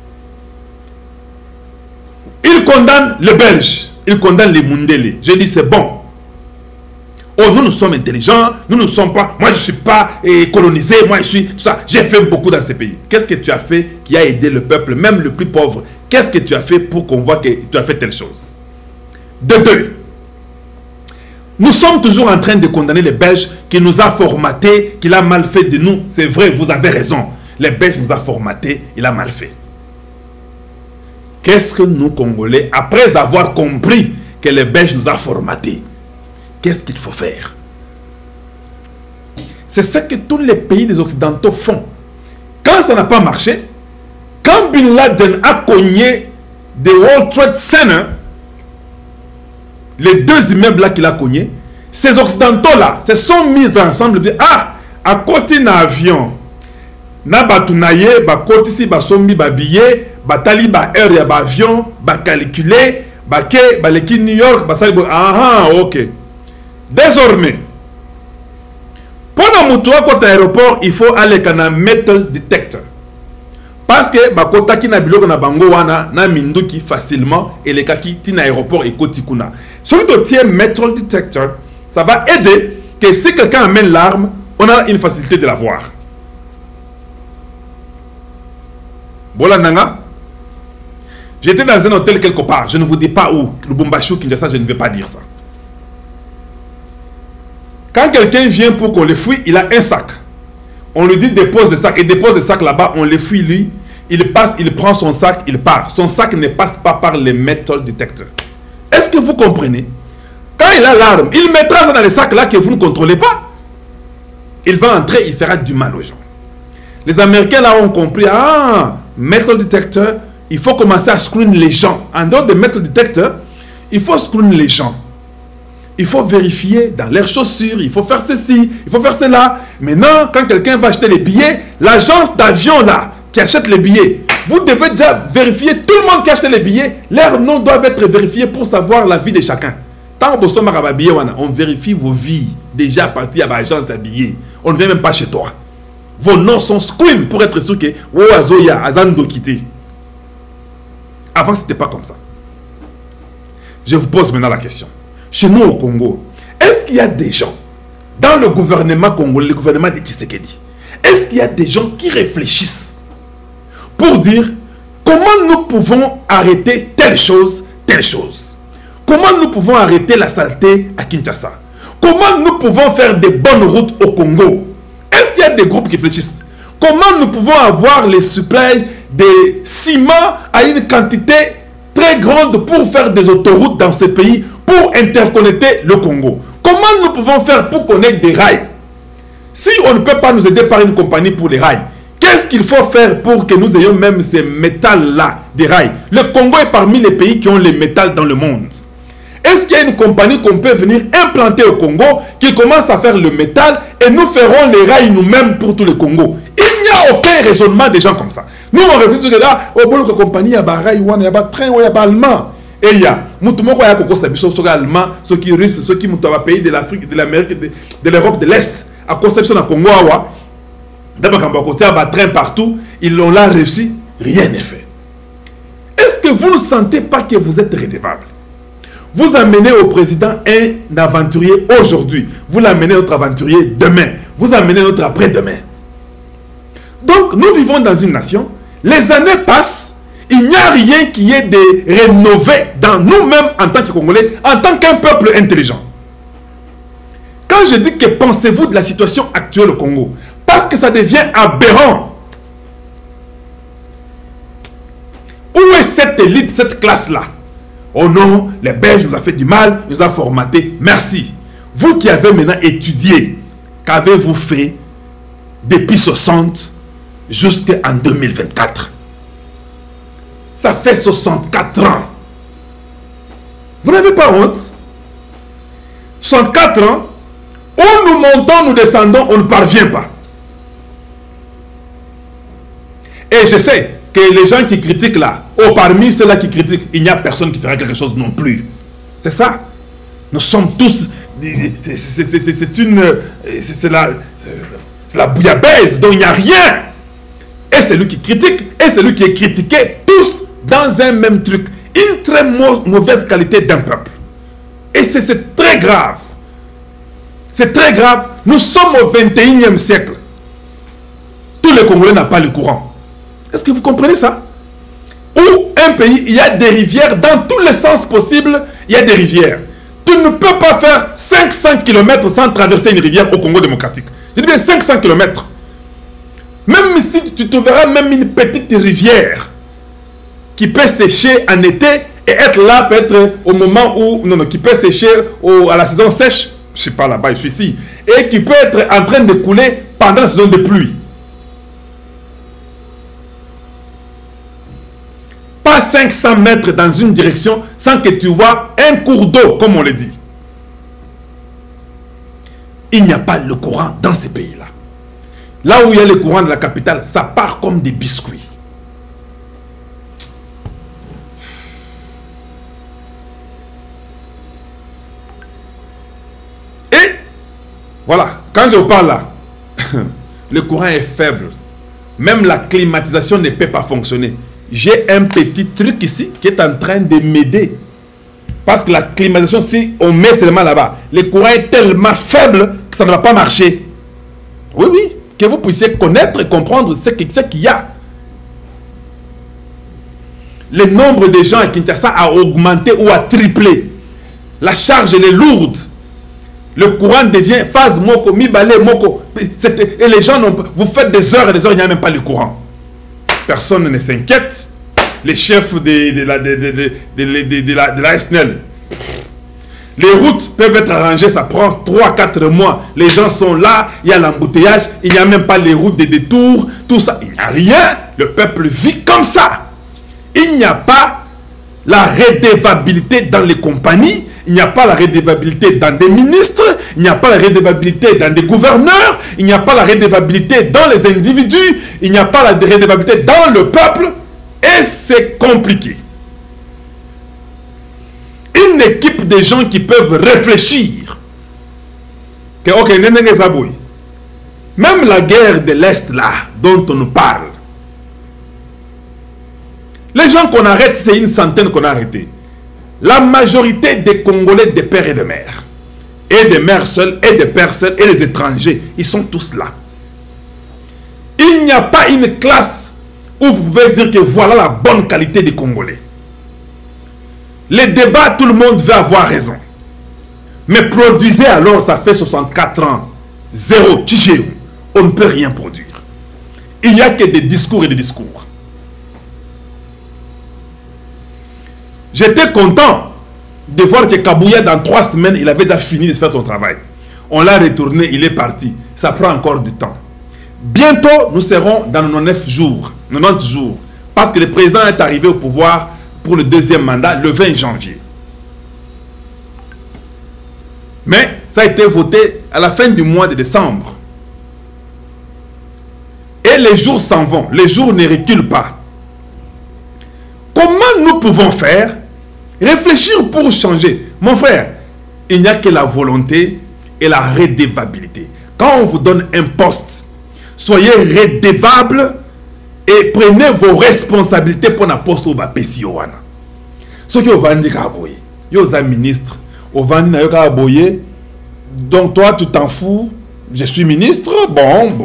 Il condamne le Belge, il condamne les Mundele. J'ai dit c'est bon. Oh, nous sommes intelligents, nous ne sommes pas, moi je ne suis pas colonisé, moi je suis tout ça. J'ai fait beaucoup dans ces pays. Qu'est-ce que tu as fait qui a aidé le peuple, même le plus pauvre? Qu'est-ce que tu as fait pour qu'on voit que tu as fait telle chose? De deux. Nous sommes toujours en train de condamner les Belges qui nous a formatés, qu'il a mal fait de nous. C'est vrai, vous avez raison. Les Belges nous a formatés, il a mal fait. Qu'est-ce que nous, Congolais, après avoir compris que les Belges nous a formatés, qu'est-ce qu'il faut faire? C'est ce que tous les pays des Occidentaux font. Quand ça n'a pas marché, quand Bin Laden a cogné des World Trade Center, les deux immeubles là qu'il a cogné, ces Occidentaux là se sont mis ensemble de ah, à côté d'un avion, na batunaye, ba côté si ba sombi ba billet, ba tali ba heure ya ba avion, ba calculer, ba ke ba leki New York, ba sali ah ok. Désormais, pendant mutuwa côté aéroport, il faut aller kana metal detector. Parce que ba kota ki na biloko na bango wana na minduki facilement et les kaki tina aéroport et koti kuna. Si tu tiens metal detector, ça va aider que si quelqu'un amène l'arme, on a une facilité de la voir. Bola nanga. J'étais dans un hôtel quelque part, je ne vous dis pas où, Lubumbashi ou Kinshasa, je ne vais pas dire ça. Quand quelqu'un vient pour qu'on le fouille, il a un sac. On lui dit dépose le sac, il dépose le sac là-bas, on le fouille lui, il passe, il prend son sac, il part. Son sac ne passe pas par les metal detectors. Est-ce que vous comprenez? Quand il a l'arme, il mettra ça dans le sac là que vous ne contrôlez pas. Il va entrer, il fera du mal aux gens. Les Américains là ont compris, ah, metal detector, il faut commencer à screen les gens. En dehors de metal detector, il faut screen les gens. Il faut vérifier dans leurs chaussures, il faut faire ceci, il faut faire cela. Maintenant, quand quelqu'un va acheter les billets, l'agence d'avion là, qui achète les billets, vous devez déjà vérifier, tout le monde qui achète les billets, leurs noms doivent être vérifiés pour savoir la vie de chacun. Tant que on vérifie vos vies déjà à partir de l'agence à billets. On ne vient même pas chez toi. Vos noms sont screen pour être sûr que Azoya, Azando quitté. Avant, ce n'était pas comme ça. Je vous pose maintenant la question. Chez nous au Congo, est-ce qu'il y a des gens dans le gouvernement congolais, le gouvernement de Tshisekedi, est-ce qu'il y a des gens qui réfléchissent pour dire comment nous pouvons arrêter telle chose, telle chose? Comment nous pouvons arrêter la saleté à Kinshasa? Comment nous pouvons faire des bonnes routes au Congo? Est-ce qu'il y a des groupes qui réfléchissent? Comment nous pouvons avoir les supplies de ciment à une quantité très grande pour faire des autoroutes dans ce pays, pour interconnecter le Congo? Comment nous pouvons faire pour connecter des rails? Si on ne peut pas nous aider par une compagnie pour les rails, qu'est-ce qu'il faut faire pour que nous ayons même ces métals-là, des rails? Le Congo est parmi les pays qui ont les métals dans le monde. Est-ce qu'il y a une compagnie qu'on peut venir implanter au Congo qui commence à faire le métal et nous ferons les rails nous-mêmes pour tout le Congo? Il n'y a aucun raisonnement des gens comme ça. Nous, on réfléchit que là, au bout de la compagnie, il y a des rails, il y a des trains, il y a des allemands. Et il y a des allemands, ceux qui russes, ceux qui sont pays de l'Afrique, de l'Amérique, de l'Europe de l'Est, à conception de Congo, d'abord quand on a des trains partout, ils l'ont là réussi, rien n'est fait. Est-ce que vous ne sentez pas que vous êtes redevable? Vous amenez au président un aventurier aujourd'hui. Vous l'amenez notre aventurier demain. Vous amenez notre après-demain. Donc, nous vivons dans une nation. Les années passent. Il n'y a rien qui est de rénové dans nous-mêmes en tant que Congolais, en tant qu'un peuple intelligent. Quand je dis que pensez-vous de la situation actuelle au Congo? Parce que ça devient aberrant. Où est cette élite, cette classe-là? Oh non, les Belges nous ont fait du mal, nous ont formaté. Merci. Vous qui avez maintenant étudié, qu'avez-vous fait depuis 60 jusqu'en 2024? Ça fait 64 ans. Vous n'avez pas honte? 64 ans, où nous montons, nous descendons, on ne parvient pas. Et je sais que les gens qui critiquent là, parmi ceux-là qui critiquent, il n'y a personne qui fera quelque chose non plus. C'est ça. Nous sommes tous... C'est la bouillabaisse, donc il n'y a rien. Et c'est lui qui critique, et c'est lui qui est critiqué, tous dans un même truc. Une très mauvaise qualité d'un peuple. Et c'est très grave. C'est très grave. Nous sommes au 21e siècle. Tous les Congolais n'ont pas le courant. Est-ce que vous comprenez ça? Où un pays, il y a des rivières dans tous les sens possibles, il y a des rivières. Tu ne peux pas faire 500 km sans traverser une rivière au Congo démocratique. Je dis bien 500 km. Même si tu trouveras même une petite rivière qui peut sécher en été et être là peut-être au moment où... Non, qui peut sécher à la saison sèche je suis pas là-bas, je suis ici, et qui peut être en train de couler pendant la saison de pluie. Pas 500 mètres dans une direction sans que tu vois un cours d'eau, comme on le dit. Il n'y a pas le courant dans ces pays-là. Là où il y a le courant de la capitale, ça part comme des biscuits. Et voilà, quand je vous parle là, le courant est faible. Même la climatisation ne peut pas fonctionner. J'ai un petit truc ici qui est en train de m'aider. Parce que la climatisation, si on met seulement là-bas, le courant est tellement faible que ça ne va pas marcher. Oui, oui. Que vous puissiez connaître et comprendre ce qu'il y a. Le nombre de gens à Kinshasa a augmenté ou a triplé. La charge, elle est lourde. Le courant devient phase moko, mi-balé moko. Et les gens, vous faites des heures et des heures, il n'y a même pas le courant. Personne ne s'inquiète. Les chefs de la SNEL. Les routes peuvent être arrangées, ça prend 3-4 mois. Les gens sont là, il y a l'embouteillage, il n'y a même pas les routes de détour, tout ça. Il n'y a rien. Le peuple vit comme ça. Il n'y a pas la redevabilité dans les compagnies, il n'y a pas la redevabilité dans des ministres, il n'y a pas la redevabilité dans des gouverneurs, il n'y a pas la redevabilité dans les individus, il n'y a pas la redevabilité dans le peuple. Et c'est compliqué. Une équipe de gens qui peuvent réfléchir. Que, ok, même la guerre de l'Est là, dont on nous parle. Les gens qu'on arrête, c'est une centaine qu'on a arrêté. La majorité des Congolais, des pères et des mères. Et des mères seules, et des pères seuls, et des étrangers. Ils sont tous là. Il n'y a pas une classe où vous pouvez dire que voilà la bonne qualité des Congolais. Les débats, tout le monde veut avoir raison. Mais produisez alors, ça fait 64 ans. Zéro, tchigéou. On ne peut rien produire. Il n'y a que des discours et des discours. J'étais content de voir que Kabouya, dans 3 semaines, il avait déjà fini de faire son travail. On l'a retourné, il est parti. Ça prend encore du temps. Bientôt, nous serons dans 99 jours, 90 jours. Parce que le président est arrivé au pouvoir pour le 2e mandat le 20 janvier. Mais ça a été voté à la fin du mois de décembre. Et les jours s'en vont. Les jours ne reculent pas. Comment nous pouvons faire? Réfléchir pour changer. Mon frère, il n'y a que la volonté et la redevabilité. Quand on vous donne un poste, soyez redevable et prenez vos responsabilités pour la poste au Bapesi Yowana. Ce qui est dit Kaboye, yoza ministre, au Vandi na yoka Kaboye, donc toi tu t'en fous, je suis ministre, bon,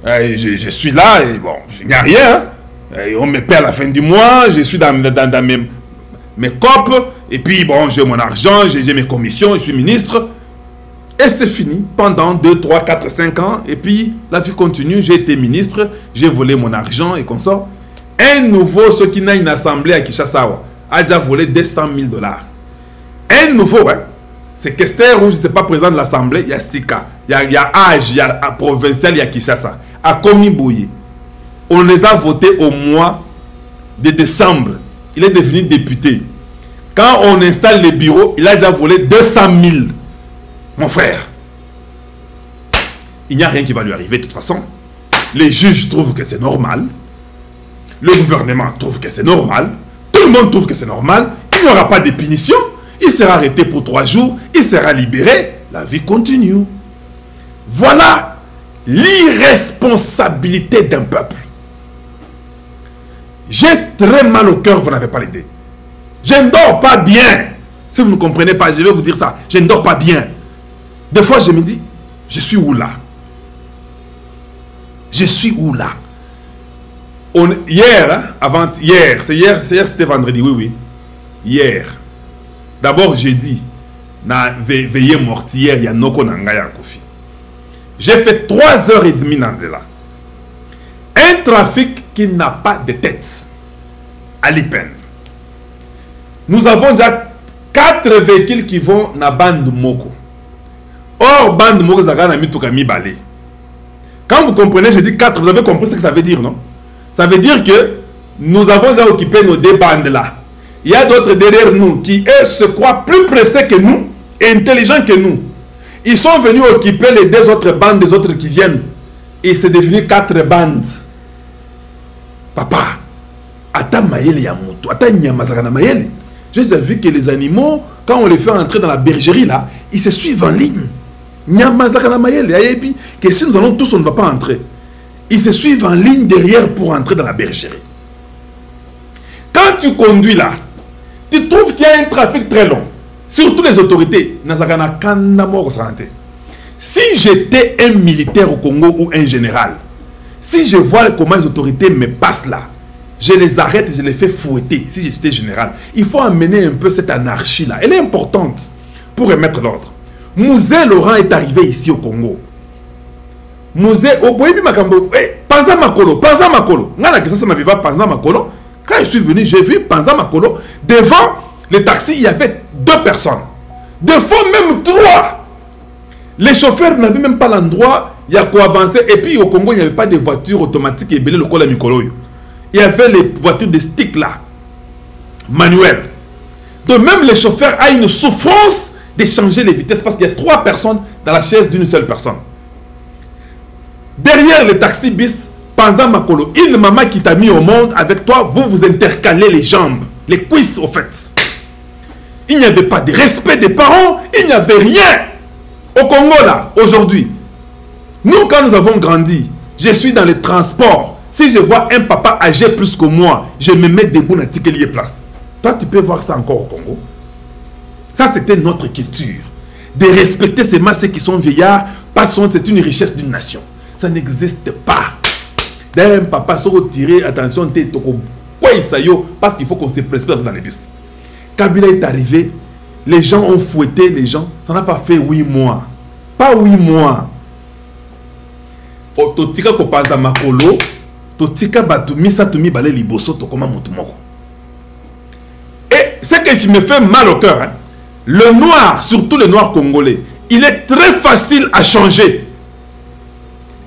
je suis là, et bon, il n'y a rien, on me paie à la fin du mois, je suis dans mes copes, et puis bon, j'ai mon argent, j'ai mes commissions, je suis ministre, et c'est fini pendant 2, 3, 4, 5 ans, et puis la vie continue, j'ai été ministre, j'ai volé mon argent et consort. Un nouveau, ce qui n'a une assemblée à Kinshasa, a déjà volé 200 000 $. Un nouveau, hein, c'est Kester Rouge, c'est pas président de l'assemblée, il y a Sika, il y a Age, il y a Provincial, il y a Kinshasa, à Komibouye. On les a votés au mois de décembre. Il est devenu député. Quand on installe les bureaux, il a déjà volé 200 000. Mon frère, il n'y a rien qui va lui arriver de toute façon. Les juges trouvent que c'est normal. Le gouvernement trouve que c'est normal. Tout le monde trouve que c'est normal. Il n'y aura pas de punition. Il sera arrêté pour 3 jours. Il sera libéré. La vie continue. Voilà l'irresponsabilité d'un peuple. J'ai très mal au cœur, vous n'avez pas l'idée. Je ne dors pas bien. Si vous ne comprenez pas, je vais vous dire ça. Je ne dors pas bien. Des fois, je me dis, je suis où là? Je suis où là? Hier, hein, avant-hier, c'était vendredi, oui. Hier. D'abord, j'ai dit, na veillé mortière, il y a Noko Nangaya Kofi. J'ai fait 3h30 dans Zela. Un trafic qui n'a pas de tête. À l'IPEN. Nous avons déjà 4 véhicules qui vont na bande Moko. Or, bande Mokozaka na Mitokami Balé. Quand vous comprenez, je dis 4, vous avez compris ce que ça veut dire, non? Ça veut dire que nous avons déjà occupé nos deux bandes là. Il y a d'autres derrière nous qui, eux, se croient plus pressés que nous et intelligents que nous. Ils sont venus occuper les deux autres bandes des autres qui viennent. Et c'est devenu 4 bandes. Papa, attends Mayele Yamuto, attends Nyamazakana Mayele. J'ai vu que les animaux, quand on les fait entrer dans la bergerie là, ils se suivent en ligne. Nyamazakana Mayele, et puis que si nous allons tous, on ne va pas entrer. Ils se suivent en ligne derrière pour entrer dans la bergerie. Quand tu conduis là, tu trouves qu'il y a un trafic très long. Surtout les autorités. Si j'étais un militaire au Congo ou un général, si je vois comment les autorités me passent là, je les arrête et je les fais fouetter. Si j'étais général, il faut amener un peu cette anarchie là. Elle est importante pour remettre l'ordre. Mouzé Laurent est arrivé ici au Congo. Mouzé, Panza Makolo, Panza Makolo. Quand je suis venu, j'ai vu Panza Makolo devant le taxi, il y avait 2 personnes. Des fois même 3. Les chauffeurs n'avaient même pas l'endroit, il y a quoi avancer. Et puis au Congo, il n'y avait pas de voitures automatiques et belé le col à Mikolo. Il y avait les voitures de stick là, manuelles. Donc même les chauffeurs ont une souffrance de changer les vitesses parce qu'il y a 3 personnes dans la chaise d'une seule personne. Derrière le taxi bis, Panza Makolo, une maman qui t'a mis au monde, avec toi, vous vous intercalez les jambes, les cuisses au fait. Il n'y avait pas de respect des parents, il n'y avait rien. Au Congo là, aujourd'hui, nous quand nous avons grandi, je suis dans les transports. Si je vois un papa âgé plus que moi, je me mets debout dans la place. Toi, tu peux voir ça encore au Congo. Ça, c'était notre culture. De respecter ces masses qui sont vieillards, parce que c'est une richesse d'une nation. Ça n'existe pas. D'ailleurs, un papa se retirer, attention, parce qu'il faut qu'on se précipite dans les bus. Kabila est arrivé, les gens ont fouetté les gens, ça n'a pas fait 8 mois. Pas 8 mois. Totika Kopanza Makolo, Totika Batumi Satumi Bale Liboso, Tokoma Mutumoko. Et ce qui me fait mal au cœur, hein, le noir, surtout le noir congolais, il est très facile à changer.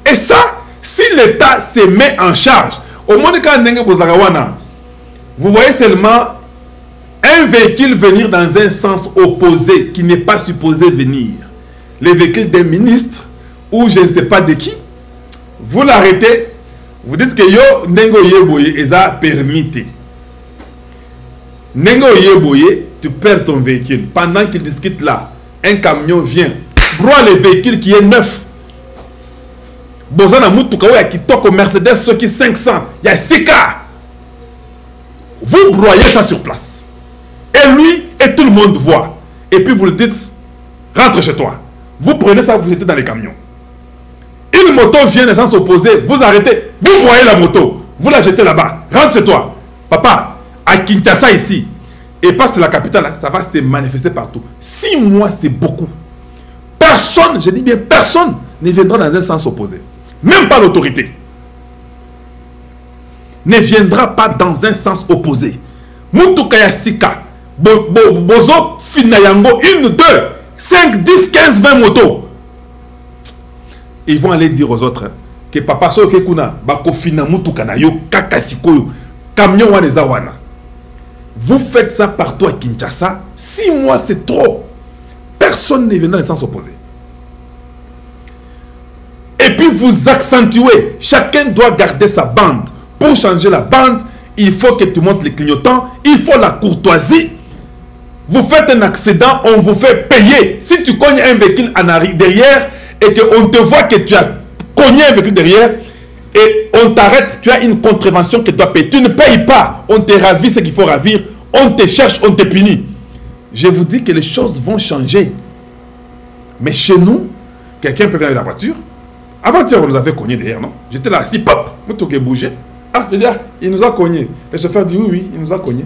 Et ça, si l'État se met en charge, au moins quand vous voyez seulement un véhicule venir dans un sens opposé qui n'est pas supposé venir. Le véhicule d'un ministre ou je ne sais pas de qui, vous l'arrêtez, vous dites que yo nengo yeboye eza permis. Nengo yeboye, tu perds ton véhicule. Pendant qu'il discute là, un camion vient, broie le véhicule qui est neuf. Bozana Moutuka, il y a Kitoko Mercedes, ceux qui 500, il y a 6 cas. Vous broyez ça sur place. Et lui, et tout le monde voit. Et puis vous le dites, rentre chez toi. Vous prenez ça, vous jetez dans les camions. Une moto vient dans le sens opposé, vous arrêtez, vous broyez la moto, vous la jetez là-bas, rentre chez toi. Papa, à Kinshasa ici, et pas c'est la capitale, ça va se manifester partout. 6 mois, c'est beaucoup. Personne, je dis bien personne, ne viendra dans un sens opposé. Même pas l'autorité. Ne viendra pas dans un sens opposé. Mutukaya Sika, Bozo Finayango, 1, 2, 5, 10, 15, 20 motos. Ils vont aller dire aux autres que papa so ke kuna bako fina mutukana yo kakasikoyo camion wa les awana. Vous faites ça partout à Kinshasa, 6 mois c'est trop. Personne ne viendra dans le sens opposé. Et puis vous accentuez. Chacun doit garder sa bande. Pour changer la bande, il faut que tu montes les clignotants. Il faut la courtoisie. Vous faites un accident, on vous fait payer. Si tu cognes un véhicule en arrière, derrière et qu'on te voit que tu as cogné un véhicule derrière et on t'arrête, tu as une contravention que tu dois payer. Tu ne payes pas. On te ravit ce qu'il faut ravir. On te cherche, on te punit. Je vous dis que les choses vont changer. Mais chez nous, quelqu'un peut venir avec la voiture. Avant-hier, on nous avait cogné derrière, non? J'étais là assis, pop, tout qui bougeait. Ah, je dis, ah, il nous a cogné. Le chauffeur dit, oui, oui, il nous a cogné.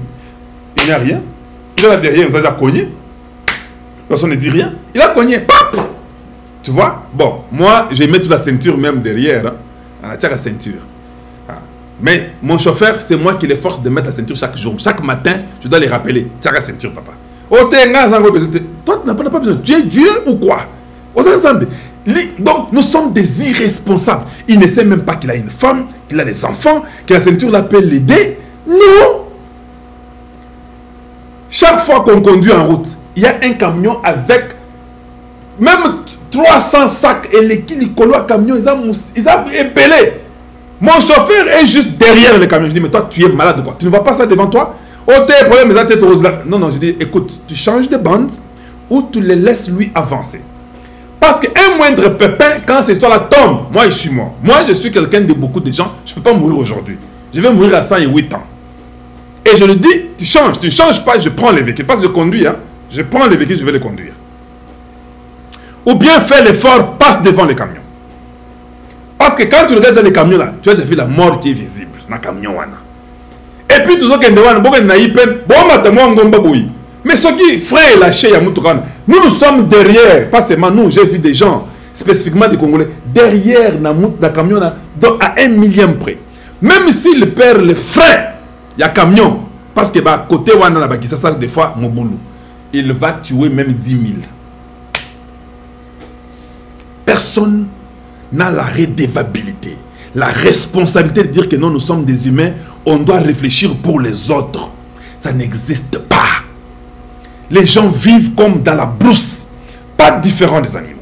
Il n'y a rien. Il est là derrière, il nous a déjà cogné. Personne ne dit rien. Il a cogné, pop. Tu vois? Bon, moi, je mets toute la ceinture même derrière. Hein. On tire la ceinture. Ah. Mais mon chauffeur, c'est moi qui les force de mettre la ceinture chaque jour. Chaque matin, je dois les rappeler. Tire la ceinture, papa. Oh, toi, tu n'as pas besoin. Tu es Dieu ou quoi? Donc, nous sommes des irresponsables. Il ne sait même pas qu'il a une femme, qu'il a des enfants, que la ceinture l'appelle l'aider. Non. Chaque fois qu'on conduit en route, il y a un camion avec même 300 sacs et les camions, ils ont épelé. Mon chauffeur est juste derrière le camion. Je dis, mais toi, tu es malade ou quoi? Tu ne vois pas ça devant toi? Oh, t'es problème, mais tête rose là. Non, non, je dis, écoute, tu changes de bande ou tu les laisses lui avancer. Parce qu'un moindre pépin, quand cette histoire-là tombe, moi, je suis mort. Moi, je suis quelqu'un de beaucoup de gens. Je ne peux pas mourir aujourd'hui. Je vais mourir à 108 ans. Et je lui dis, tu changes. Tu ne changes pas, je prends les véhicules. Parce que je conduis, hein. Je prends les véhicules, je vais les conduire. Ou bien fais l'effort, passe devant les camions. Parce que quand tu regardes les camions là, tu as déjà vu la mort qui est visible dans le camion. Et puis, tout ce qui est devant, mais ce qui frère lâché, nous sommes derrière, pas seulement nous, j'ai vu des gens, spécifiquement des Congolais, derrière le camion, donc à 1 millième près. Même s'il perd le frein, il y a camion, parce que à côté, ça des fois, il va tuer même 10 000. Personne n'a la redevabilité, la responsabilité de dire que non, nous sommes des humains, on doit réfléchir pour les autres. Ça n'existe pas. Les gens vivent comme dans la brousse, pas différents des animaux.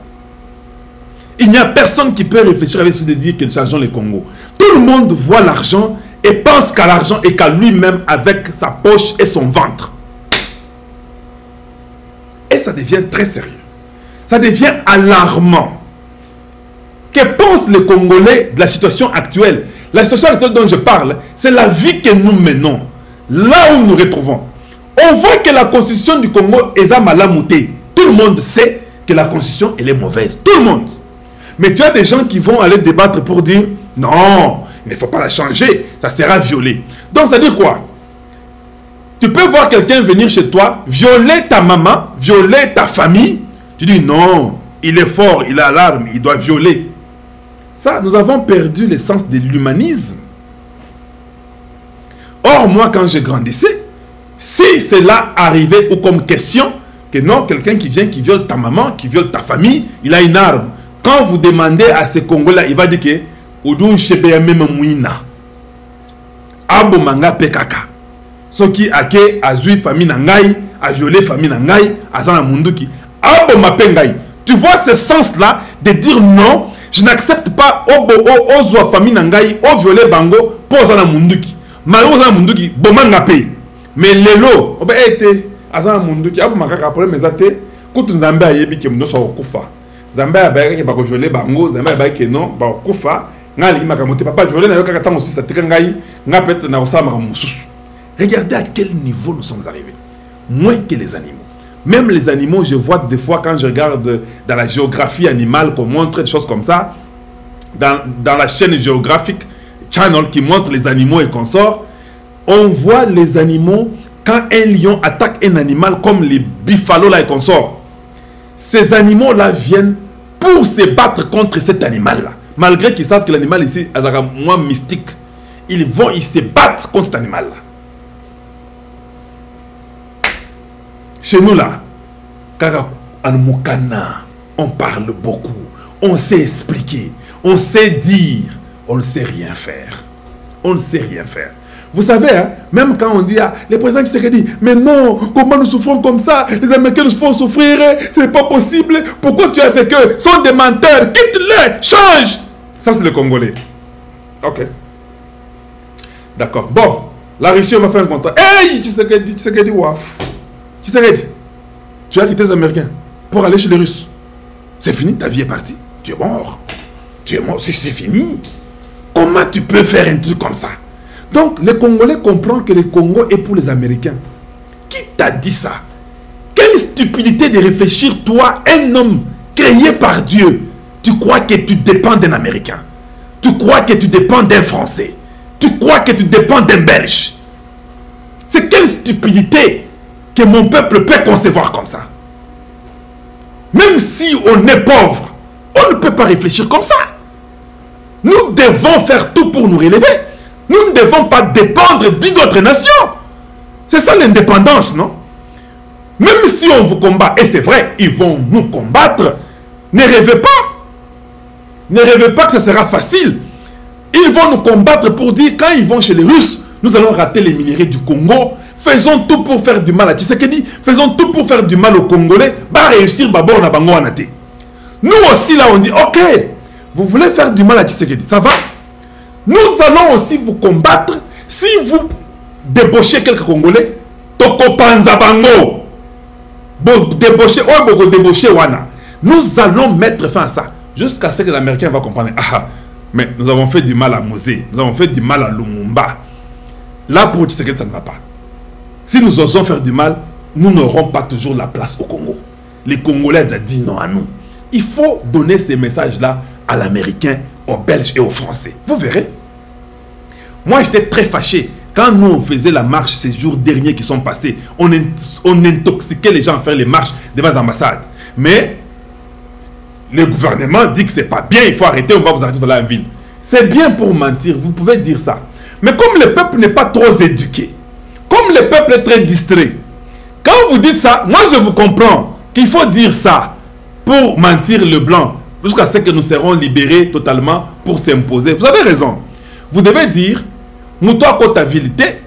Il n'y a personne qui peut réfléchir avec ce de dire que nous changeons le Congo. Tout le monde voit l'argent et pense qu'à l'argent et qu'à lui-même avec sa poche et son ventre. Et ça devient très sérieux. Ça devient alarmant. Que pensent les Congolais de la situation actuelle? La situation actuelle dont je parle, c'est la vie que nous menons. Là où nous nous retrouvons. On voit que la constitution du Congo est à malamouté. Tout le monde sait que la constitution elle est mauvaise. Tout le monde. Mais tu as des gens qui vont aller débattre pour dire non, il ne faut pas la changer, ça sera violé. Donc ça veut dire quoi? Tu peux voir quelqu'un venir chez toi, violer ta maman, violer ta famille. Tu dis non, il est fort, il a l'arme, il doit violer. Ça, nous avons perdu l'essence de l'humanisme. Or, moi, quand je grandissais, si cela arrivait ou comme question, que non, quelqu'un qui vient, qui viole ta maman, qui viole ta famille, il a une arme. Quand vous demandez à ce Congolais, il va dire que Oudou Chebea même Mouina. Abo manga pekaka. Ce qui a que azui famille nangai, a violé famille nangai, a zana munduki. Abo mapengai. Tu vois ce sens-là de dire non, je n'accepte pas Ozo famille nangai, o violé bango, pour zana munduki. Malo zana munduki, bomanga pe. Mais lelo, oba été, azana munduki, abo makaka problème ezate, kutu nzambe ayebi ke munoso okufa. Nzambe abayaki ba ko violé bango, nzambe abayaki non, ba okufa. Papa violé, regardez à quel niveau nous sommes arrivés. Moins que les animaux. Même les animaux, je vois des fois quand je regarde dans la géographie animale qu'on montre des choses comme ça, dans la chaîne géographique Channel qui montre les animaux et consorts, on voit les animaux quand un lion attaque un animal comme les buffalo là et consorts. Ces animaux-là viennent pour se battre contre cet animal-là. Malgré qu'ils savent que l'animal ici est moins mystique, ils se battent contre cet animal-là. Chez nous là, en Moukana, on parle beaucoup, on sait expliquer, on sait dire, on ne sait rien faire. On ne sait rien faire. Vous savez, hein, même quand on dit, ah, les présidents qui se disent, mais non, comment nous souffrons comme ça? Les Américains nous font souffrir, ce n'est pas possible. Pourquoi tu es avec eux? Ils sont des menteurs, quitte-les, change. Ça, c'est le Congolais. Ok. D'accord. Bon, la Russie, on va faire un contrat. Hey, Tshisekedi, waf. Tshisekedi, tu as quitté les Américains pour aller chez les Russes. C'est fini, ta vie est partie. Tu es mort. Tu es mort, c'est fini. Comment tu peux faire un truc comme ça? Donc, les Congolais comprennent que le Congo est pour les Américains. Qui t'a dit ça? Quelle stupidité de réfléchir, toi, un homme créé par Dieu. Tu crois que tu dépends d'un Américain. Tu crois que tu dépends d'un Français. Tu crois que tu dépends d'un Belge. C'est quelle stupidité que mon peuple peut concevoir comme ça. Même si on est pauvre, on ne peut pas réfléchir comme ça. Nous devons faire tout pour nous relever. Nous ne devons pas dépendre d'une autre nation. C'est ça l'indépendance, non? Même si on vous combat, et c'est vrai, ils vont nous combattre, Ne rêvez pas. Ne rêvez pas que ça sera facile. Ils vont nous combattre pour dire, quand ils vont chez les Russes, nous allons rater les minéraux du Congo. Faisons tout pour faire du mal à Tshisekedi. Faisons tout pour faire du mal aux Congolais. Bah réussir d'abord na bango anate. Nous aussi là on dit, ok, vous voulez faire du mal à Tshisekedi, ça va. Nous allons aussi vous combattre si vous débauchez quelques Congolais. Toko panza bango. Débaucher wana. Nous allons mettre fin à ça. Jusqu'à ce que l'Américain va comprendre. Ah, mais nous avons fait du mal à Mosé. Nous avons fait du mal à Lumumba. Là, pour Tshisekedi, ça ne va pas. Si nous osons faire du mal, nous n'aurons pas toujours la place au Congo. Les Congolais ont dit non à nous. Il faut donner ces messages-là à l'Américain, aux Belges et aux Français. Vous verrez. Moi, j'étais très fâché. Quand nous, on faisait la marche ces jours derniers qui sont passés, on intoxiquait les gens à faire les marches devant les ambassades. Mais le gouvernement dit que ce n'est pas bien, il faut arrêter, on va vous arrêter dans la ville. C'est bien pour mentir, vous pouvez dire ça. Mais comme le peuple n'est pas trop éduqué, comme le peuple est très distrait, quand vous dites ça, moi je vous comprends qu'il faut dire ça pour mentir le blanc, jusqu'à ce que nous serons libérés totalement pour s'imposer. Vous avez raison. Vous devez dire, Moutoua Kota Vilité,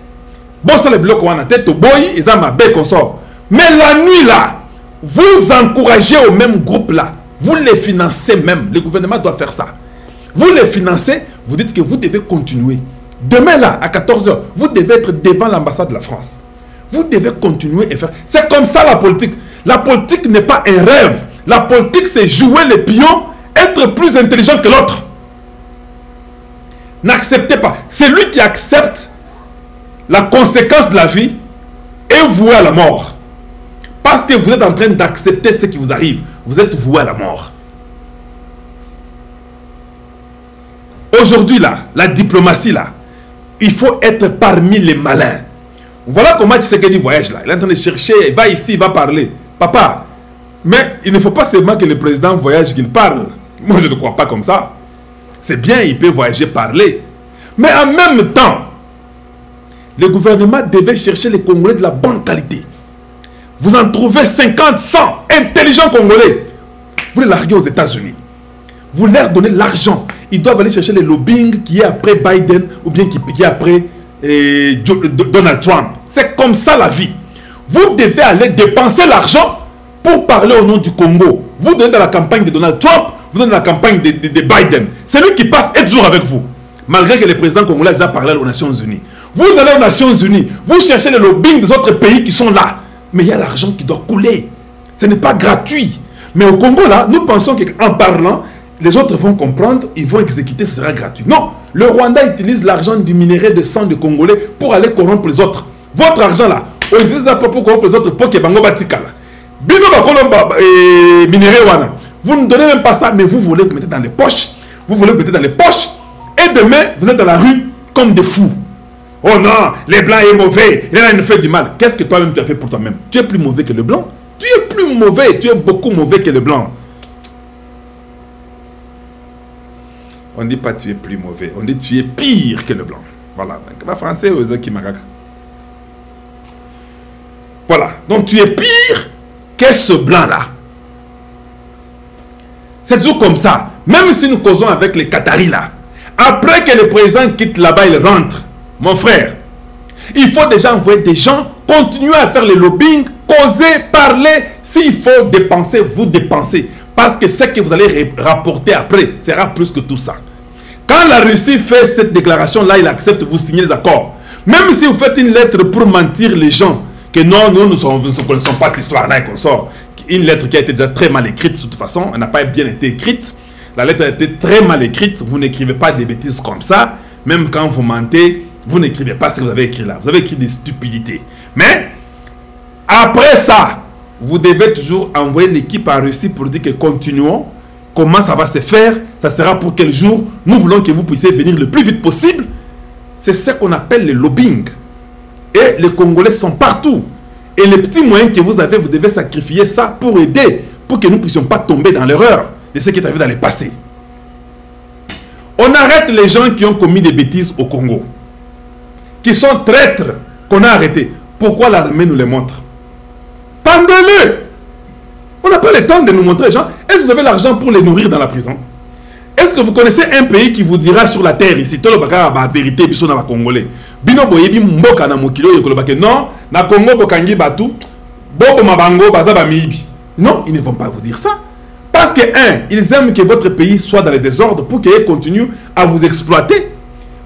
bon ça le bloc on a tête au boy, ils ont ma belle consort. Mais la nuit là, vous encouragez au même groupe là. Vous les financez même. Le gouvernement doit faire ça. Vous les financez, vous dites que vous devez continuer. Demain là, à 14 h, vous devez être devant l'ambassade de la France. Vous devez continuer et faire. C'est comme ça la politique. La politique n'est pas un rêve. La politique, c'est jouer les pions, être plus intelligent que l'autre. N'acceptez pas. C'est lui qui accepte la conséquence de la vie et voué à la mort. Parce que vous êtes en train d'accepter ce qui vous arrive. Vous êtes voué à la mort. Aujourd'hui là, la diplomatie là, il faut être parmi les malins. Voilà comment Tshisekedi voyage là. Il est en train de chercher, il va ici, il va parler. Papa, mais il ne faut pas seulement que le président voyage, qu'il parle. Moi je ne crois pas comme ça. C'est bien, il peut voyager, parler. Mais en même temps, le gouvernement devait chercher les Congolais de la bonne qualité. Vous en trouvez 50, 100 intelligents Congolais. Vous les larguez aux États-Unis. Vous leur donnez l'argent. Ils doivent aller chercher le lobbying qui est après Biden ou bien qui est après Donald Trump. C'est comme ça la vie. Vous devez aller dépenser l'argent pour parler au nom du Congo. Vous donnez dans la campagne de Donald Trump, vous donnez dans la campagne de Biden. C'est lui qui passe 8 jours avec vous. Malgré que le président congolais a déjà parlé aux Nations Unies. Vous allez aux Nations Unies, vous cherchez le lobbying des autres pays qui sont là. Mais il y a l'argent qui doit couler. Ce n'est pas gratuit. Mais au Congo, là, nous pensons qu'en parlant, les autres vont comprendre, ils vont exécuter, ce sera gratuit. Non, le Rwanda utilise l'argent du minerai de sang des Congolais pour aller corrompre les autres. Votre argent, là, on utilise ça pour corrompre les autres, pour que Bango Batika, là. Bino Bakolomba minerai wana. Vous ne donnez même pas ça, mais vous voulez vous mettre dans les poches. Vous voulez vous mettre dans les poches. Et demain, vous êtes dans la rue comme des fous. Oh non, les blancs est mauvais, il nous fait du mal. Qu'est-ce que toi-même tu as fait pour toi-même? Tu es plus mauvais que le blanc. Tu es plus mauvais, tu es beaucoup mauvais que le blanc. On ne dit pas tu es plus mauvais, on dit tu es pire que le blanc. Voilà, le français aux qui m'agacent. Voilà, donc tu es pire que ce blanc-là. C'est toujours comme ça. Même si nous causons avec les Qataris là, après que le président quitte là-bas, il rentre. Mon frère, il faut déjà envoyer des gens, continuer à faire le lobbying, causer, parler. S'il faut dépenser, vous dépensez. Parce que ce que vous allez rapporter après sera plus que tout ça. Quand la Russie fait cette déclaration-là, il accepte, vous signez les accords. Même si vous faites une lettre pour mentir les gens, que non, nous ne connaissons pas cette histoire-là et qu'on sort. Une lettre qui a été déjà très mal écrite, de toute façon, elle n'a pas bien été écrite. La lettre a été très mal écrite, vous n'écrivez pas des bêtises comme ça. Même quand vous mentez, vous n'écrivez pas ce que vous avez écrit là. Vous avez écrit des stupidités. Mais, après ça, vous devez toujours envoyer l'équipe en Russie pour dire que continuons. Comment ça va se faire? Ça sera pour quel jour? Nous voulons que vous puissiez venir le plus vite possible. C'est ce qu'on appelle le lobbying. Et les Congolais sont partout. Et les petits moyens que vous avez, vous devez sacrifier ça pour aider, pour que nous ne puissions pas tomber dans l'erreur de ce qui est arrivé dans le passé. On arrête les gens qui ont commis des bêtises au Congo, qui sont traîtres, qu'on a arrêtés. Pourquoi l'armée nous les montre? Pendez-le! On n'a pas le temps de nous montrer les gens. Est-ce que vous avez l'argent pour les nourrir dans la prison? Est-ce que vous connaissez un pays qui vous dira sur la terre ici, tout le baka la vérité, biso na Congolais? Bino boyebi mboka na mokilo yekolo bake non, na Congo bokangi batu, bobo mabango baza ba mibi. Non, ils ne vont pas vous dire ça. Parce que, un, ils aiment que votre pays soit dans le désordre pour qu'ils continuent à vous exploiter.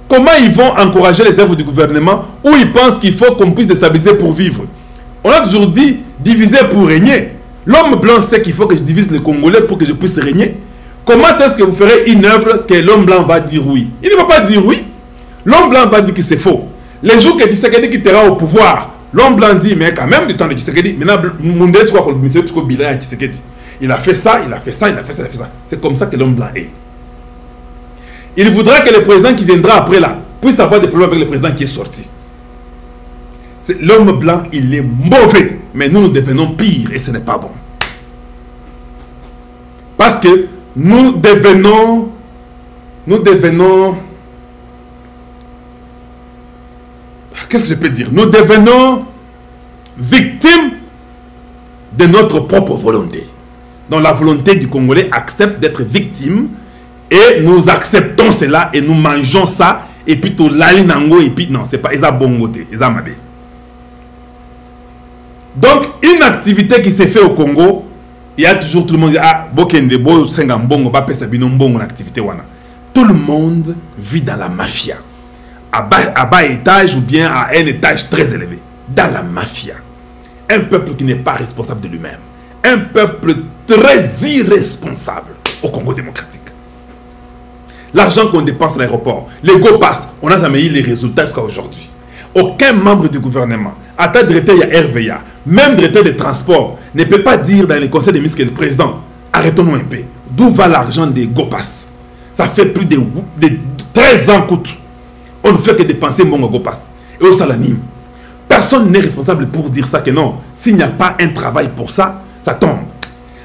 Comment ils vont encourager les œuvres du gouvernement où ils pensent qu'il faut qu'on puisse déstabiliser pour vivre? On a toujours dit diviser pour régner. L'homme blanc sait qu'il faut que je divise les Congolais pour que je puisse régner. Comment est-ce que vous ferez une œuvre que l'homme blanc va dire oui? Il ne va pas dire oui. L'homme blanc va dire que c'est faux. Les jours que Tshisekedi quittera au pouvoir, l'homme blanc dit, mais quand même du temps de Tshisekedi, maintenant, il a fait ça, il a fait ça, il a fait ça, il a fait ça. C'est comme ça que l'homme blanc est. Il voudra que le président qui viendra après là puisse avoir des problèmes avec le président qui est sorti. L'homme blanc, il est mauvais. Mais nous devenons pire et ce n'est pas bon. Parce que nous devenons, qu'est-ce que je peux dire? Nous devenons victimes de notre propre volonté. Donc la volonté du Congolais accepte d'être victime et nous acceptons cela et nous mangeons ça et puis tout l'alinango et puis non, c'est pas Eza Bongote, Eza Mabe. Donc une activité qui s'est faite au Congo, il y a toujours tout le monde qui dit ah bokende bo senga mbongo ba pesa bino mbongo l'activité wana. Tout le monde vit dans la mafia. À bas étage ou bien à un étage très élevé. Dans la mafia. Un peuple qui n'est pas responsable de lui-même. Un peuple très irresponsable au Congo démocratique. L'argent qu'on dépense à l'aéroport, les go pass, on n'a jamais eu les résultats jusqu'à aujourd'hui. Aucun membre du gouvernement, à ta directeur, il y a RVA, même directeur des transports, ne peut pas dire dans les conseils des ministres que le président, arrêtons-nous un peu. D'où va l'argent des go pass? Ça fait plus de 13 ans coûte. On ne fait que dépenser mon go pass. Et au salanime. Personne n'est responsable pour dire ça que non. S'il n'y a pas un travail pour ça, ça tombe.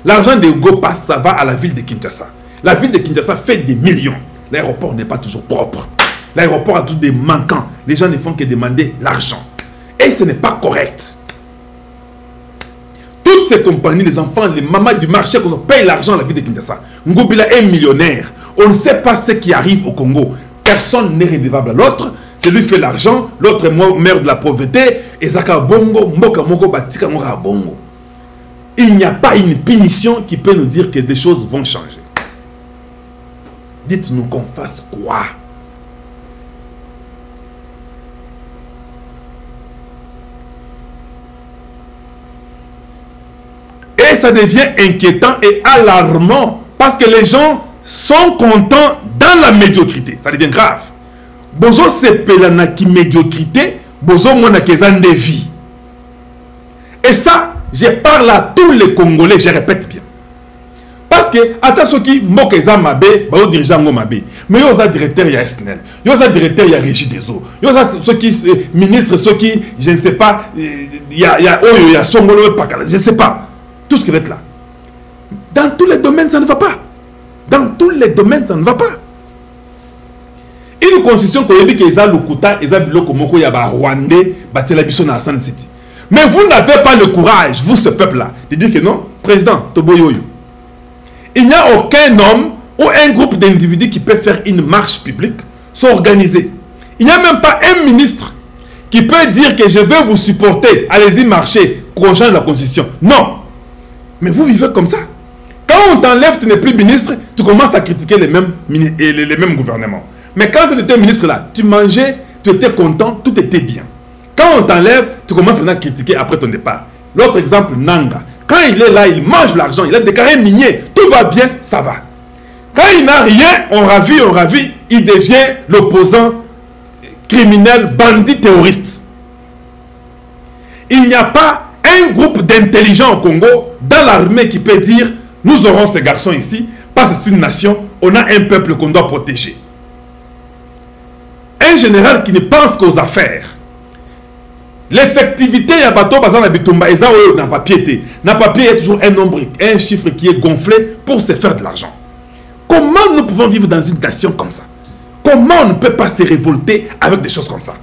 L'argent des go pass, ça va à la ville de Kinshasa. La ville de Kinshasa fait des millions. L'aéroport n'est pas toujours propre. L'aéroport a tous des manquants. Les gens ne font que demander l'argent. Et ce n'est pas correct. Toutes ces compagnies, les enfants, les mamans du marché, qu'on paye l'argent à la ville de Kinshasa. Ngobila est millionnaire. On ne sait pas ce qui arrive au Congo. Personne n'est redevable à l'autre. C'est lui qui fait l'argent. L'autre est maire de la pauvreté. Et Zaka Bongo, Mboka Moko Batika Moka Bongo. Il n'y a pas une punition qui peut nous dire que des choses vont changer. Dites-nous qu'on fasse quoi? Et ça devient inquiétant et alarmant parce que les gens sont contents dans la médiocrité. Ça devient grave. Bozo sepelana qui médiocrité, bozo mona kezan de vie. Et ça, je parle à tous les Congolais, je répète bien. Parce que, attention qui mokeza mabe, bao dirigeant ngo mabe. Mais yoza directeur ya SNEL, yoza directeur ya Régie des eaux, yoza ceux qui ministre, ceux qui, je ne sais pas, y a Songolo Pakala, je ne sais pas. Tout ce qui va être là. Dans tous les domaines, ça ne va pas. Dans tous les domaines, ça ne va pas. Une constitution qui dit que le Lukuta, Eza Biloko Moko Yaba Rwandais, Batela Biso na San City. Mais vous n'avez pas le courage, vous ce peuple-là, de dire que non, président Toboyoyo. Il n'y a aucun homme ou un groupe d'individus qui peut faire une marche publique, s'organiser. Il n'y a même pas un ministre qui peut dire que je vais vous supporter, allez-y marcher, qu'on change la constitution. Non. Mais vous vivez comme ça. Quand on t'enlève, tu n'es plus ministre, tu commences à critiquer les mêmes gouvernements. Mais quand tu étais ministre là, tu mangeais, tu étais content, tout était bien. Quand on t'enlève, tu commences à critiquer après ton départ. L'autre exemple, Nanga. Quand il est là, il mange l'argent, il a déclaré minier, tout va bien, ça va. Quand il n'a rien, on ravit, il devient l'opposant criminel, bandit, terroriste. Il n'y a pas un groupe d'intelligents au Congo, dans l'armée, qui peut dire, nous aurons ces garçons ici, parce que c'est une nation, on a un peuple qu'on doit protéger. Un général qui ne pense qu'aux affaires. L'effectivité, il y a bateau, par exemple, n'a pas papier. N'a papier, il y a toujours un nombre, un chiffre qui est gonflé pour se faire de l'argent. Comment nous pouvons vivre dans une nation comme ça? Comment on ne peut pas se révolter avec des choses comme ça?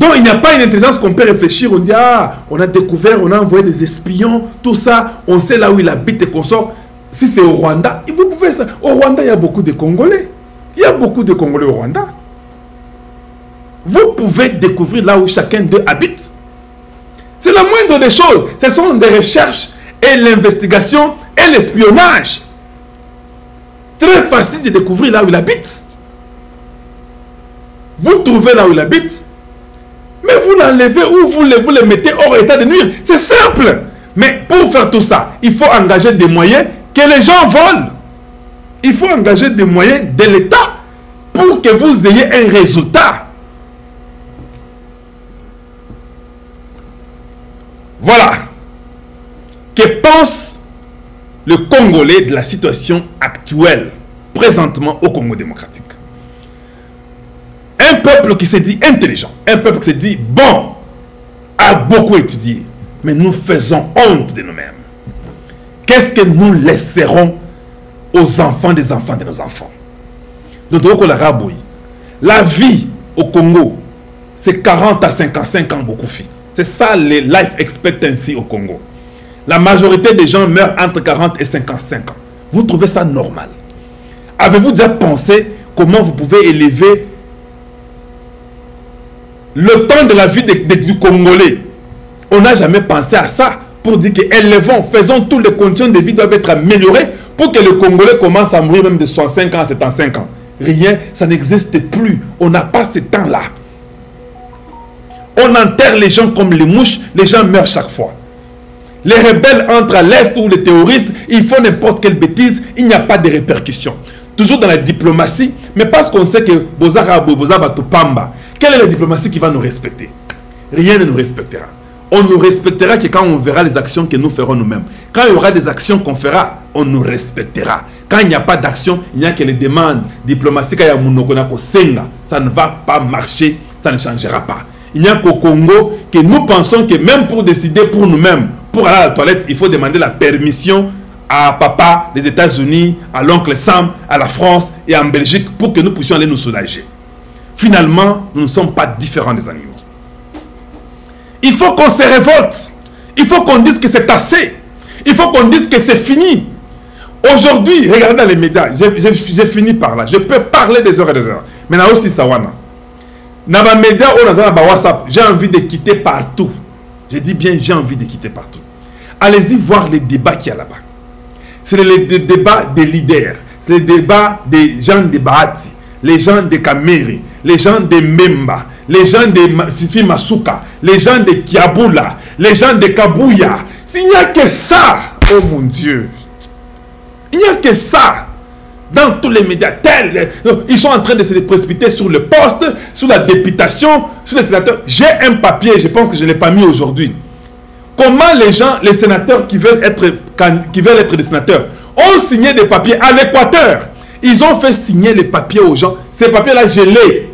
Donc il n'y a pas une intelligence qu'on peut réfléchir, on dit, ah, on a découvert, on a envoyé des espions, tout ça, on sait là où il habite et qu'on sort. Si c'est au Rwanda, vous pouvez ça. Au Rwanda, il y a beaucoup de Congolais. Il y a beaucoup de Congolais au Rwanda. Vous pouvez découvrir là où chacun d'eux habite. C'est la moindre des choses. Ce sont des recherches et l'investigation et l'espionnage. Très facile de découvrir là où il habite. Vous trouvez là où il habite, mais vous l'enlevez ou vous le mettez hors état de nuire. C'est simple. Mais pour faire tout ça, il faut engager des moyens que les gens volent. Il faut engager des moyens de l'État pour que vous ayez un résultat. Voilà. Que pense le Congolais de la situation actuelle, présentement au Congo démocratique? Un peuple qui se dit intelligent, un peuple qui se dit bon, a beaucoup étudié, mais nous faisons honte de nous-mêmes. Qu'est-ce que nous laisserons aux enfants des enfants de nos enfants? La vie au Congo, c'est 40 à 55 ans beaucoup fait. C'est ça les life expectancy au Congo. La majorité des gens meurent entre 40 et 55 ans. Vous trouvez ça normal? Avez-vous déjà pensé comment vous pouvez élever le temps de la vie du Congolais? On n'a jamais pensé à ça pour dire que élevons, faisons toutes les conditions de vie doivent être améliorées pour que le Congolais commence à mourir même de 65 ans à 75 ans. Rien, ça n'existe plus. On n'a pas ce temps-là. On enterre les gens comme les mouches, les gens meurent chaque fois. Les rebelles entrent à l'Est ou les terroristes, ils font n'importe quelle bêtise, il n'y a pas de répercussions. Toujours dans la diplomatie, mais parce qu'on sait que quelle est la diplomatie qui va nous respecter? Rien ne nous respectera. On nous respectera que quand on verra les actions que nous ferons nous-mêmes. Quand il y aura des actions qu'on fera, on nous respectera. Quand il n'y a pas d'action, il n'y a que les demandes diplomatiques. Ça ne va pas marcher, ça ne changera pas. Il n'y a qu'au Congo que nous pensons que même pour décider pour nous-mêmes, pour aller à la toilette, il faut demander la permission à papa des États-Unis, à l'oncle Sam, à la France et en Belgique pour que nous puissions aller nous soulager. Finalement, nous ne sommes pas différents des animaux. Il faut qu'on se révolte. Il faut qu'on dise que c'est assez. Il faut qu'on dise que c'est fini. Aujourd'hui, regardez dans les médias, j'ai fini par là. Je peux parler des heures et des heures. Mais là aussi, ça wana. Dans les médias, dans WhatsApp, j'ai envie de quitter partout. Je dis bien, j'ai envie de quitter partout. Allez-y voir les débats qu'il y a là-bas. C'est les débats des leaders. C'est les débats des gens de Bahati, les gens de Kamere, les gens de Memba, les gens de Sifi Masuka, les gens de Kiabula, les gens de Kabuya. S'il n'y a que ça, oh mon Dieu, il n'y a que ça. Dans tous les médias, ils sont en train de se précipiter sur le poste, sur la députation, sur les sénateurs. J'ai un papier, je pense que je ne l'ai pas mis aujourd'hui. Comment les gens, les sénateurs qui veulent être des sénateurs, ont signé des papiers à l'Équateur. Ils ont fait signer les papiers aux gens. Ces papiers-là, je l'ai.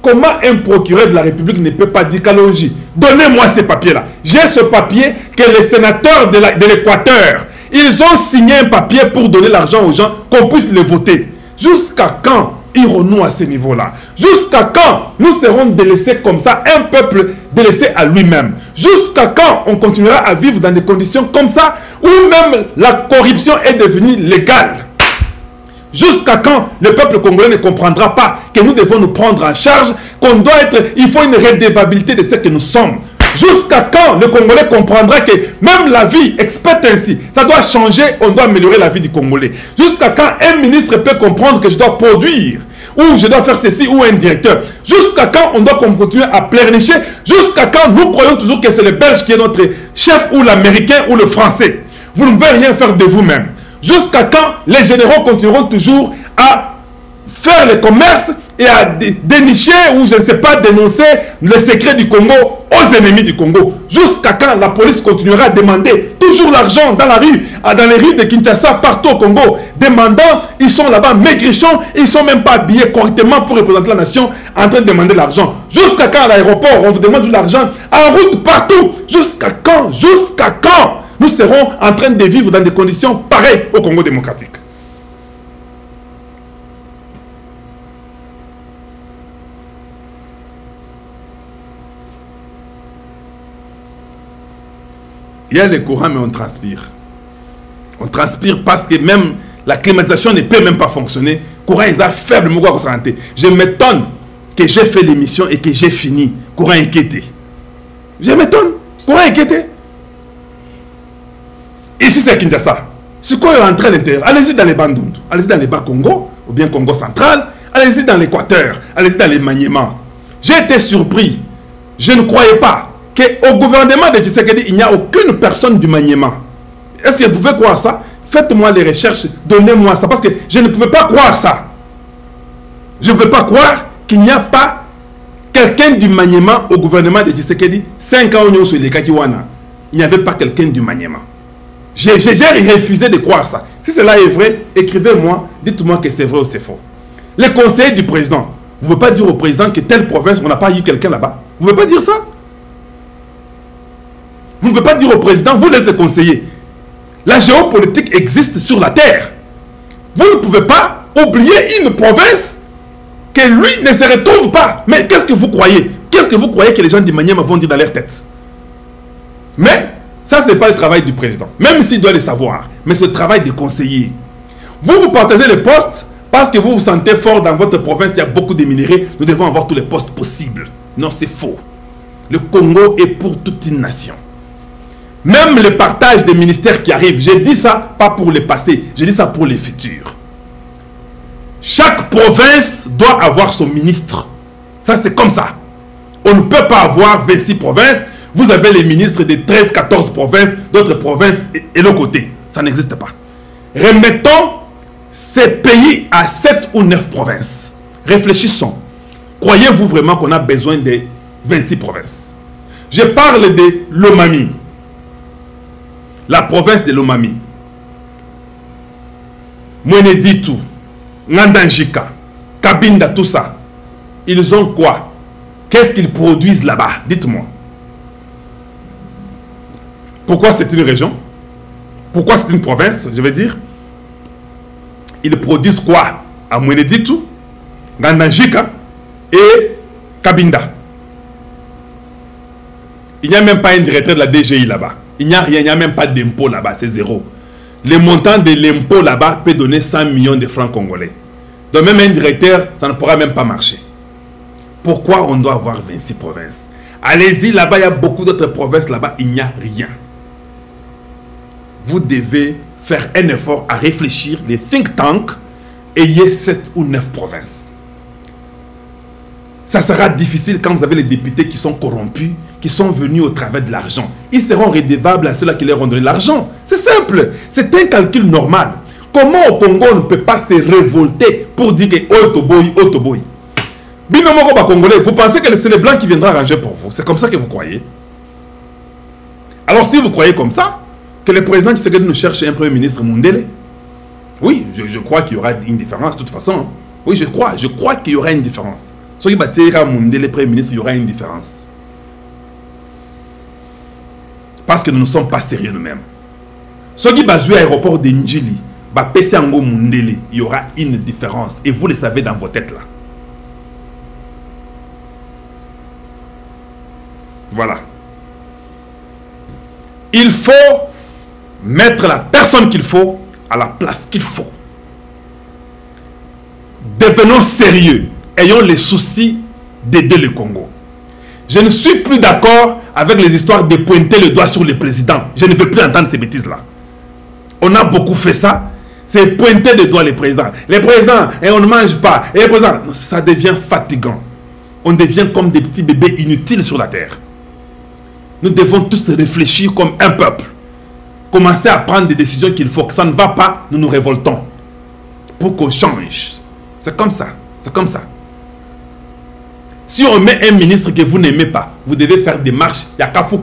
Comment un procureur de la République ne peut pas dire Kalonji, donnez-moi ces papiers-là. J'ai ce papier que les sénateurs de l'Équateur, ils ont signé un papier pour donner l'argent aux gens, qu'on puisse les voter. Jusqu'à quand irons-nous à ce niveau-là? Jusqu'à quand nous serons délaissés comme ça, un peuple délaissé à lui-même? Jusqu'à quand on continuera à vivre dans des conditions comme ça, où même la corruption est devenue légale? Jusqu'à quand le peuple congolais ne comprendra pas que nous devons nous prendre en charge, qu'on doit être, il faut une redevabilité de ce que nous sommes? Jusqu'à quand le Congolais comprendra que même la vie experte ainsi, ça doit changer, on doit améliorer la vie du Congolais? Jusqu'à quand un ministre peut comprendre que je dois produire, ou je dois faire ceci, ou un directeur? Jusqu'à quand on doit continuer à pleurnicher? Jusqu'à quand nous croyons toujours que c'est le Belge qui est notre chef, ou l'Américain, ou le Français? Vous ne pouvez rien faire de vous-même. Jusqu'à quand les généraux continueront toujours à faire le commerce et à dénicher ou je ne sais pas dénoncer le secret du Congo aux ennemis du Congo? Jusqu'à quand la police continuera à demander toujours l'argent dans la rue, dans les rues de Kinshasa, partout au Congo, demandant, ils sont là-bas maigrichons, ils ne sont même pas habillés correctement pour représenter la nation, en train de demander l'argent? Jusqu'à quand à l'aéroport on vous demande de l'argent, en route partout? Jusqu'à quand? Jusqu'à quand nous serons en train de vivre dans des conditions pareilles au Congo démocratique? Il y a les courants, mais on transpire. On transpire parce que même la climatisation ne peut même pas fonctionner. Courant est faible, je m'étonne que j'ai fait l'émission et que j'ai fini. Courant inquiété. Je m'étonne. Courant inquiété. Ici, c'est Kinshasa. Si quoi est rentré à l'intérieur, allez-y dans les Bandundu, allez-y dans les Bas-Congo, ou bien Congo central, allez-y dans l'Équateur, allez-y dans les Maniemans. J'ai été surpris. Je ne croyais pas qu'au gouvernement de Tshisekedi, il n'y a aucune personne du Maniema. Est-ce que vous pouvez croire ça? Faites-moi les recherches, donnez-moi ça, parce que je ne pouvais pas croire ça. Je ne pouvais pas croire qu'il n'y a pas quelqu'un du Maniema au gouvernement de Tshisekedi. 5 ans sur les Kakiwana, il n'y avait pas quelqu'un du Maniema. J'ai refusé de croire ça. Si cela est vrai, écrivez-moi, dites-moi que c'est vrai ou c'est faux. Les conseillers du président, vous ne pouvez pas dire au président que telle province, on n'a pas eu quelqu'un là-bas. Vous ne pouvez pas dire ça. Vous ne pouvez pas dire au président, vous êtes le conseiller. La géopolitique existe sur la terre. Vous ne pouvez pas oublier une province que lui ne se retrouve pas. Mais qu'est-ce que vous croyez? Qu'est-ce que vous croyez que les gens du Maniema vont dire dans leur tête? Mais ça, ce n'est pas le travail du président. Même s'il doit le savoir. Mais ce travail de conseiller. Vous partagez les postes parce que vous vous sentez fort dans votre province. Il y a beaucoup de minéraux. Nous devons avoir tous les postes possibles. Non, c'est faux. Le Congo est pour toute une nation. Même le partage des ministères qui arrivent, je dis ça pas pour le passé, je dis ça pour le futur. Chaque province doit avoir son ministre. Ça, c'est comme ça. On ne peut pas avoir 26 provinces. Vous avez les ministres de 13, 14 provinces, d'autres provinces et l'autre côté. Ça n'existe pas. Remettons ces pays à 7 ou 9 provinces. Réfléchissons. Croyez-vous vraiment qu'on a besoin de 26 provinces? Je parle de Lomami. La province de Lomami. Mweneditu, Ngandanjika, Kabinda, tout ça. Ils ont quoi? Qu'est-ce qu'ils produisent là-bas? Dites-moi. Pourquoi c'est une région? Pourquoi c'est une province, je veux dire? Ils produisent quoi? À Mweneditu, Ngandanjika et Kabinda. Il n'y a même pas un directeur de la DGI là-bas. Il n'y a rien, il n'y a même pas d'impôt là-bas, c'est zéro. Le montant de l'impôt là-bas peut donner 100 millions de francs congolais. Donc même un directeur, ça ne pourra même pas marcher. Pourquoi on doit avoir 26 provinces? Allez-y, là-bas, il y a beaucoup d'autres provinces, là-bas, il n'y a rien. Vous devez faire un effort à réfléchir, les think tanks, ayez 7 ou 9 provinces. Ça sera difficile quand vous avez les députés qui sont corrompus, qui sont venus au travers de l'argent. Ils seront redevables à ceux-là qui leur ont donné l'argent. C'est simple. C'est un calcul normal. Comment au Congo on ne peut pas se révolter pour dire que Otoboy, Otoboy? Vous pensez que c'est les Blancs qui viendront arranger pour vous? C'est comme ça que vous croyez? Alors si vous croyez comme ça, que le président Tshisekedi nous cherche un premier ministre Mundele, oui, je crois qu'il y aura une différence de toute façon. Oui, je crois qu'il y aura une différence. Ce qui va tirer Mundele premier ministre, il y aura une différence. Parce que nous ne sommes pas sérieux nous-mêmes. Ce qui va jouer à l'aéroport de Ndjili, il y aura une différence. Et vous le savez dans vos têtes là. Voilà. Il faut mettre la personne qu'il faut à la place qu'il faut. Devenons sérieux. Ayons les soucis d'aider le Congo. Je ne suis plus d'accord avec les histoires de pointer le doigt sur le président. Je ne veux plus entendre ces bêtises-là. On a beaucoup fait ça. C'est pointer le doigt le président. Le président, et on ne mange pas. Et le président, non, ça devient fatigant. On devient comme des petits bébés inutiles sur la terre. Nous devons tous réfléchir comme un peuple. Commencer à prendre des décisions qu'il faut. Que ça ne va pas, nous nous révoltons. Pour qu'on change. C'est comme ça. C'est comme ça. Si on met un ministre que vous n'aimez pas, vous devez faire des marches, il y a Kafou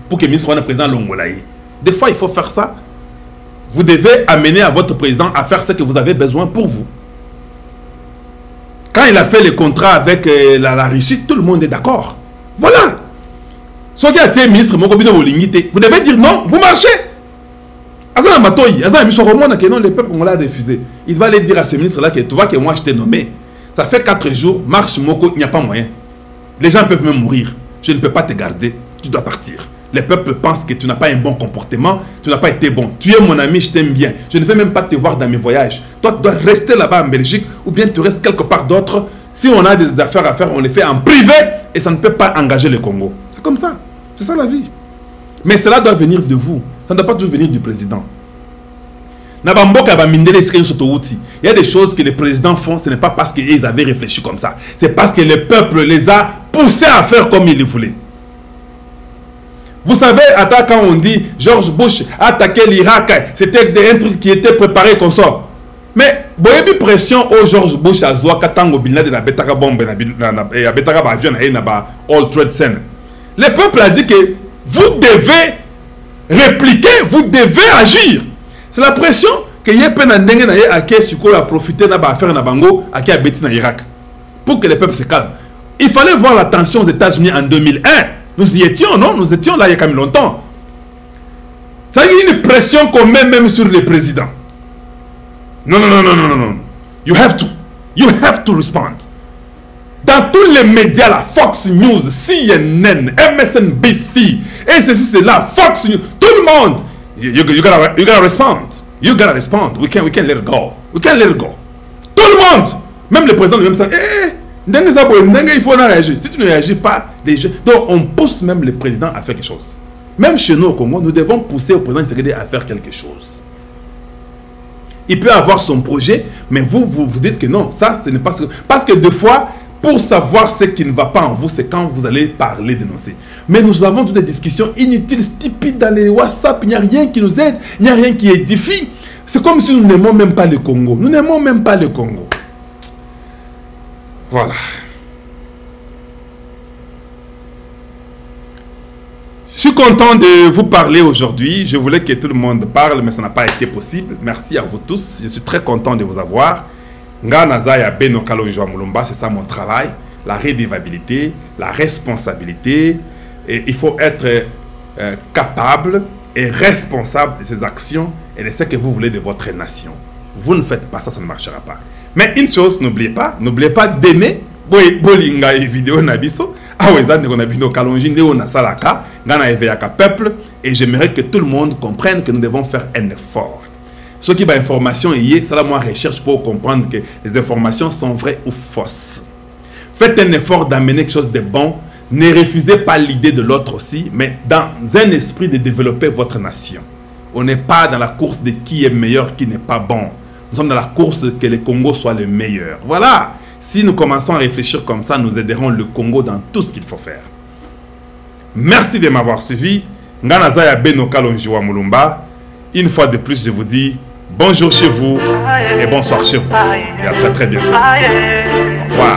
pour que le ministre soit le président Longolaï. Des fois, il faut faire ça. Vous devez amener à votre président à faire ce que vous avez besoin pour vous. Quand il a fait le contrat avec la Russie, tout le monde est d'accord. Voilà. Si vous êtes ministre, vous devez dire non, vous marchez. Le peuple l'a refusé. Il va aller dire à ce ministre-là que tu vois que moi je t'ai nommé. Ça fait 4 jours, marche Moko, il n'y a pas moyen. Les gens peuvent même mourir. Je ne peux pas te garder, tu dois partir. les peuples pensent que tu n'as pas un bon comportement, tu n'as pas été bon. Tu es mon ami, je t'aime bien. Je ne vais même pas te voir dans mes voyages. Toi, tu dois rester là-bas en Belgique ou bien tu restes quelque part d'autre. Si on a des affaires à faire, on les fait en privé et ça ne peut pas engager le Congo. C'est comme ça. C'est ça la vie. Mais cela doit venir de vous. Ça ne doit pas toujours venir du président. Il y a des choses que les présidents font, ce n'est pas parce qu'ils avaient réfléchi comme ça. C'est parce que le peuple les a poussés à faire comme ils le voulaient. Vous savez, quand on dit George Bush a attaqué l'Irak, c'était un truc qui était préparé comme ça. Mais, vous avez eu pression au George Bush à Zoa Katango Bin Laden, à Betaka Bombe, à Betaka Avion, à All Trade Center. Le peuple a dit que vous devez répliquer, vous devez agir. C'est la pression que Yepen Ndenge a profité de faire na bango à Beti na Irak pour que le peuple se calme. Il fallait voir la tension aux États-Unis en 2001. Nous y étions, non? Nous étions là il y a quand même longtemps. Ça y a une pression qu'on met même sur les présidents. Non. You have to respond. Dans tous les médias, la Fox News, CNN, MSNBC, et ceci, c'est là, Fox News, tout le monde. You gotta respond. You gotta respond. We can't let it go. We can't let it go. Tout le monde. Même le président lui-même ça. Il faut réagir. Si tu ne réagis pas, les gens. Donc on pousse même le président à faire quelque chose. Même chez nous au Congo, nous devons pousser au président à faire quelque chose. Il peut avoir son projet, mais vous dites que non, ça ce n'est pas ce que... Parce que des fois, pour savoir ce qui ne va pas en vous, c'est quand vous allez parler, dénoncer. Mais nous avons toutes des discussions inutiles, stupides dans les WhatsApp. Il n'y a rien qui nous aide, il n'y a rien qui édifie. C'est comme si nous n'aimons même pas le Congo. Nous n'aimons même pas le Congo. Voilà. Je suis content de vous parler aujourd'hui. Je voulais que tout le monde parle, mais ça n'a pas été possible. Merci à vous tous. Je suis très content de vous avoir. Nganaza Beno Kalonjo Mulumba, c'est ça mon travail. La redevabilité, la responsabilité. Et il faut être capable et responsable de ses actions et de ce que vous voulez de votre nation. Vous ne faites pas ça, ça ne marchera pas. Mais une chose, n'oubliez pas d'aimer. Bolinga vidéo nabiso. Peuple, et j'aimerais que tout le monde comprenne que nous devons faire un effort. Ce qui est information, c'est là moi recherche pour comprendre que les informations sont vraies ou fausses. Faites un effort d'amener quelque chose de bon. Ne refusez pas l'idée de l'autre aussi, mais dans un esprit de développer votre nation. On n'est pas dans la course de qui est meilleur, qui n'est pas bon. Nous sommes dans la course que le Congo soit le meilleur. Voilà. Si nous commençons à réfléchir comme ça, nous aiderons le Congo dans tout ce qu'il faut faire. Merci de m'avoir suivi. Nganazaya Beno Kalonjiwa Mulumba. Une fois de plus, je vous dis bonjour chez vous et bonsoir chez vous. Et à très très bientôt. Au revoir.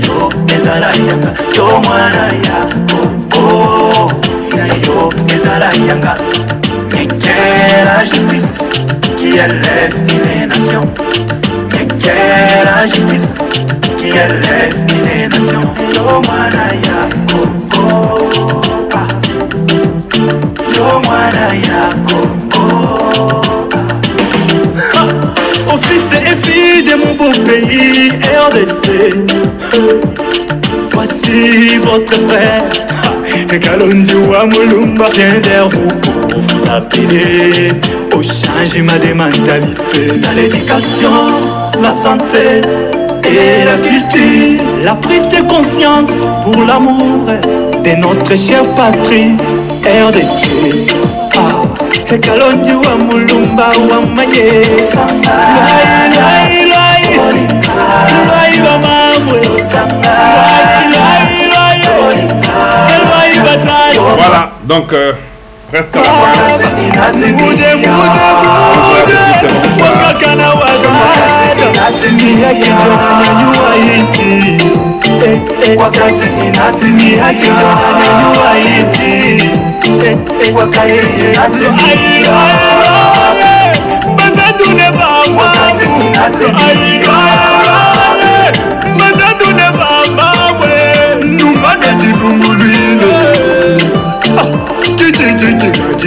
Yo ezala yanga yo mwana ya yo ezala yanga la justice qui élève les nations, la justice qui élève les nations. Yo mwana ya yo mwana ya fils et filles de mon beau pays RDC, voici votre frère Kalonjiwa Mulumba vient vers vous pour vous appeler au changement des mentalités dans l'éducation, la santé et la culture, la prise de conscience pour l'amour de notre chère patrie RDC. Kalonjiwa Mulumba wa manye voilà, donc presque à la fin.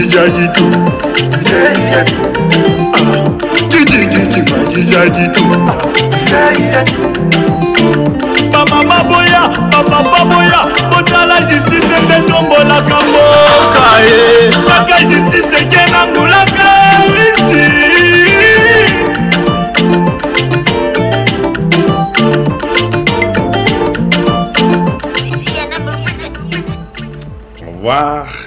déjà dit tout. Tu m'as déjà dit tout. Papa boya, papa boya, bota la justice et tombo la kamboka. Kaka justice et kenangula ici. Au revoir.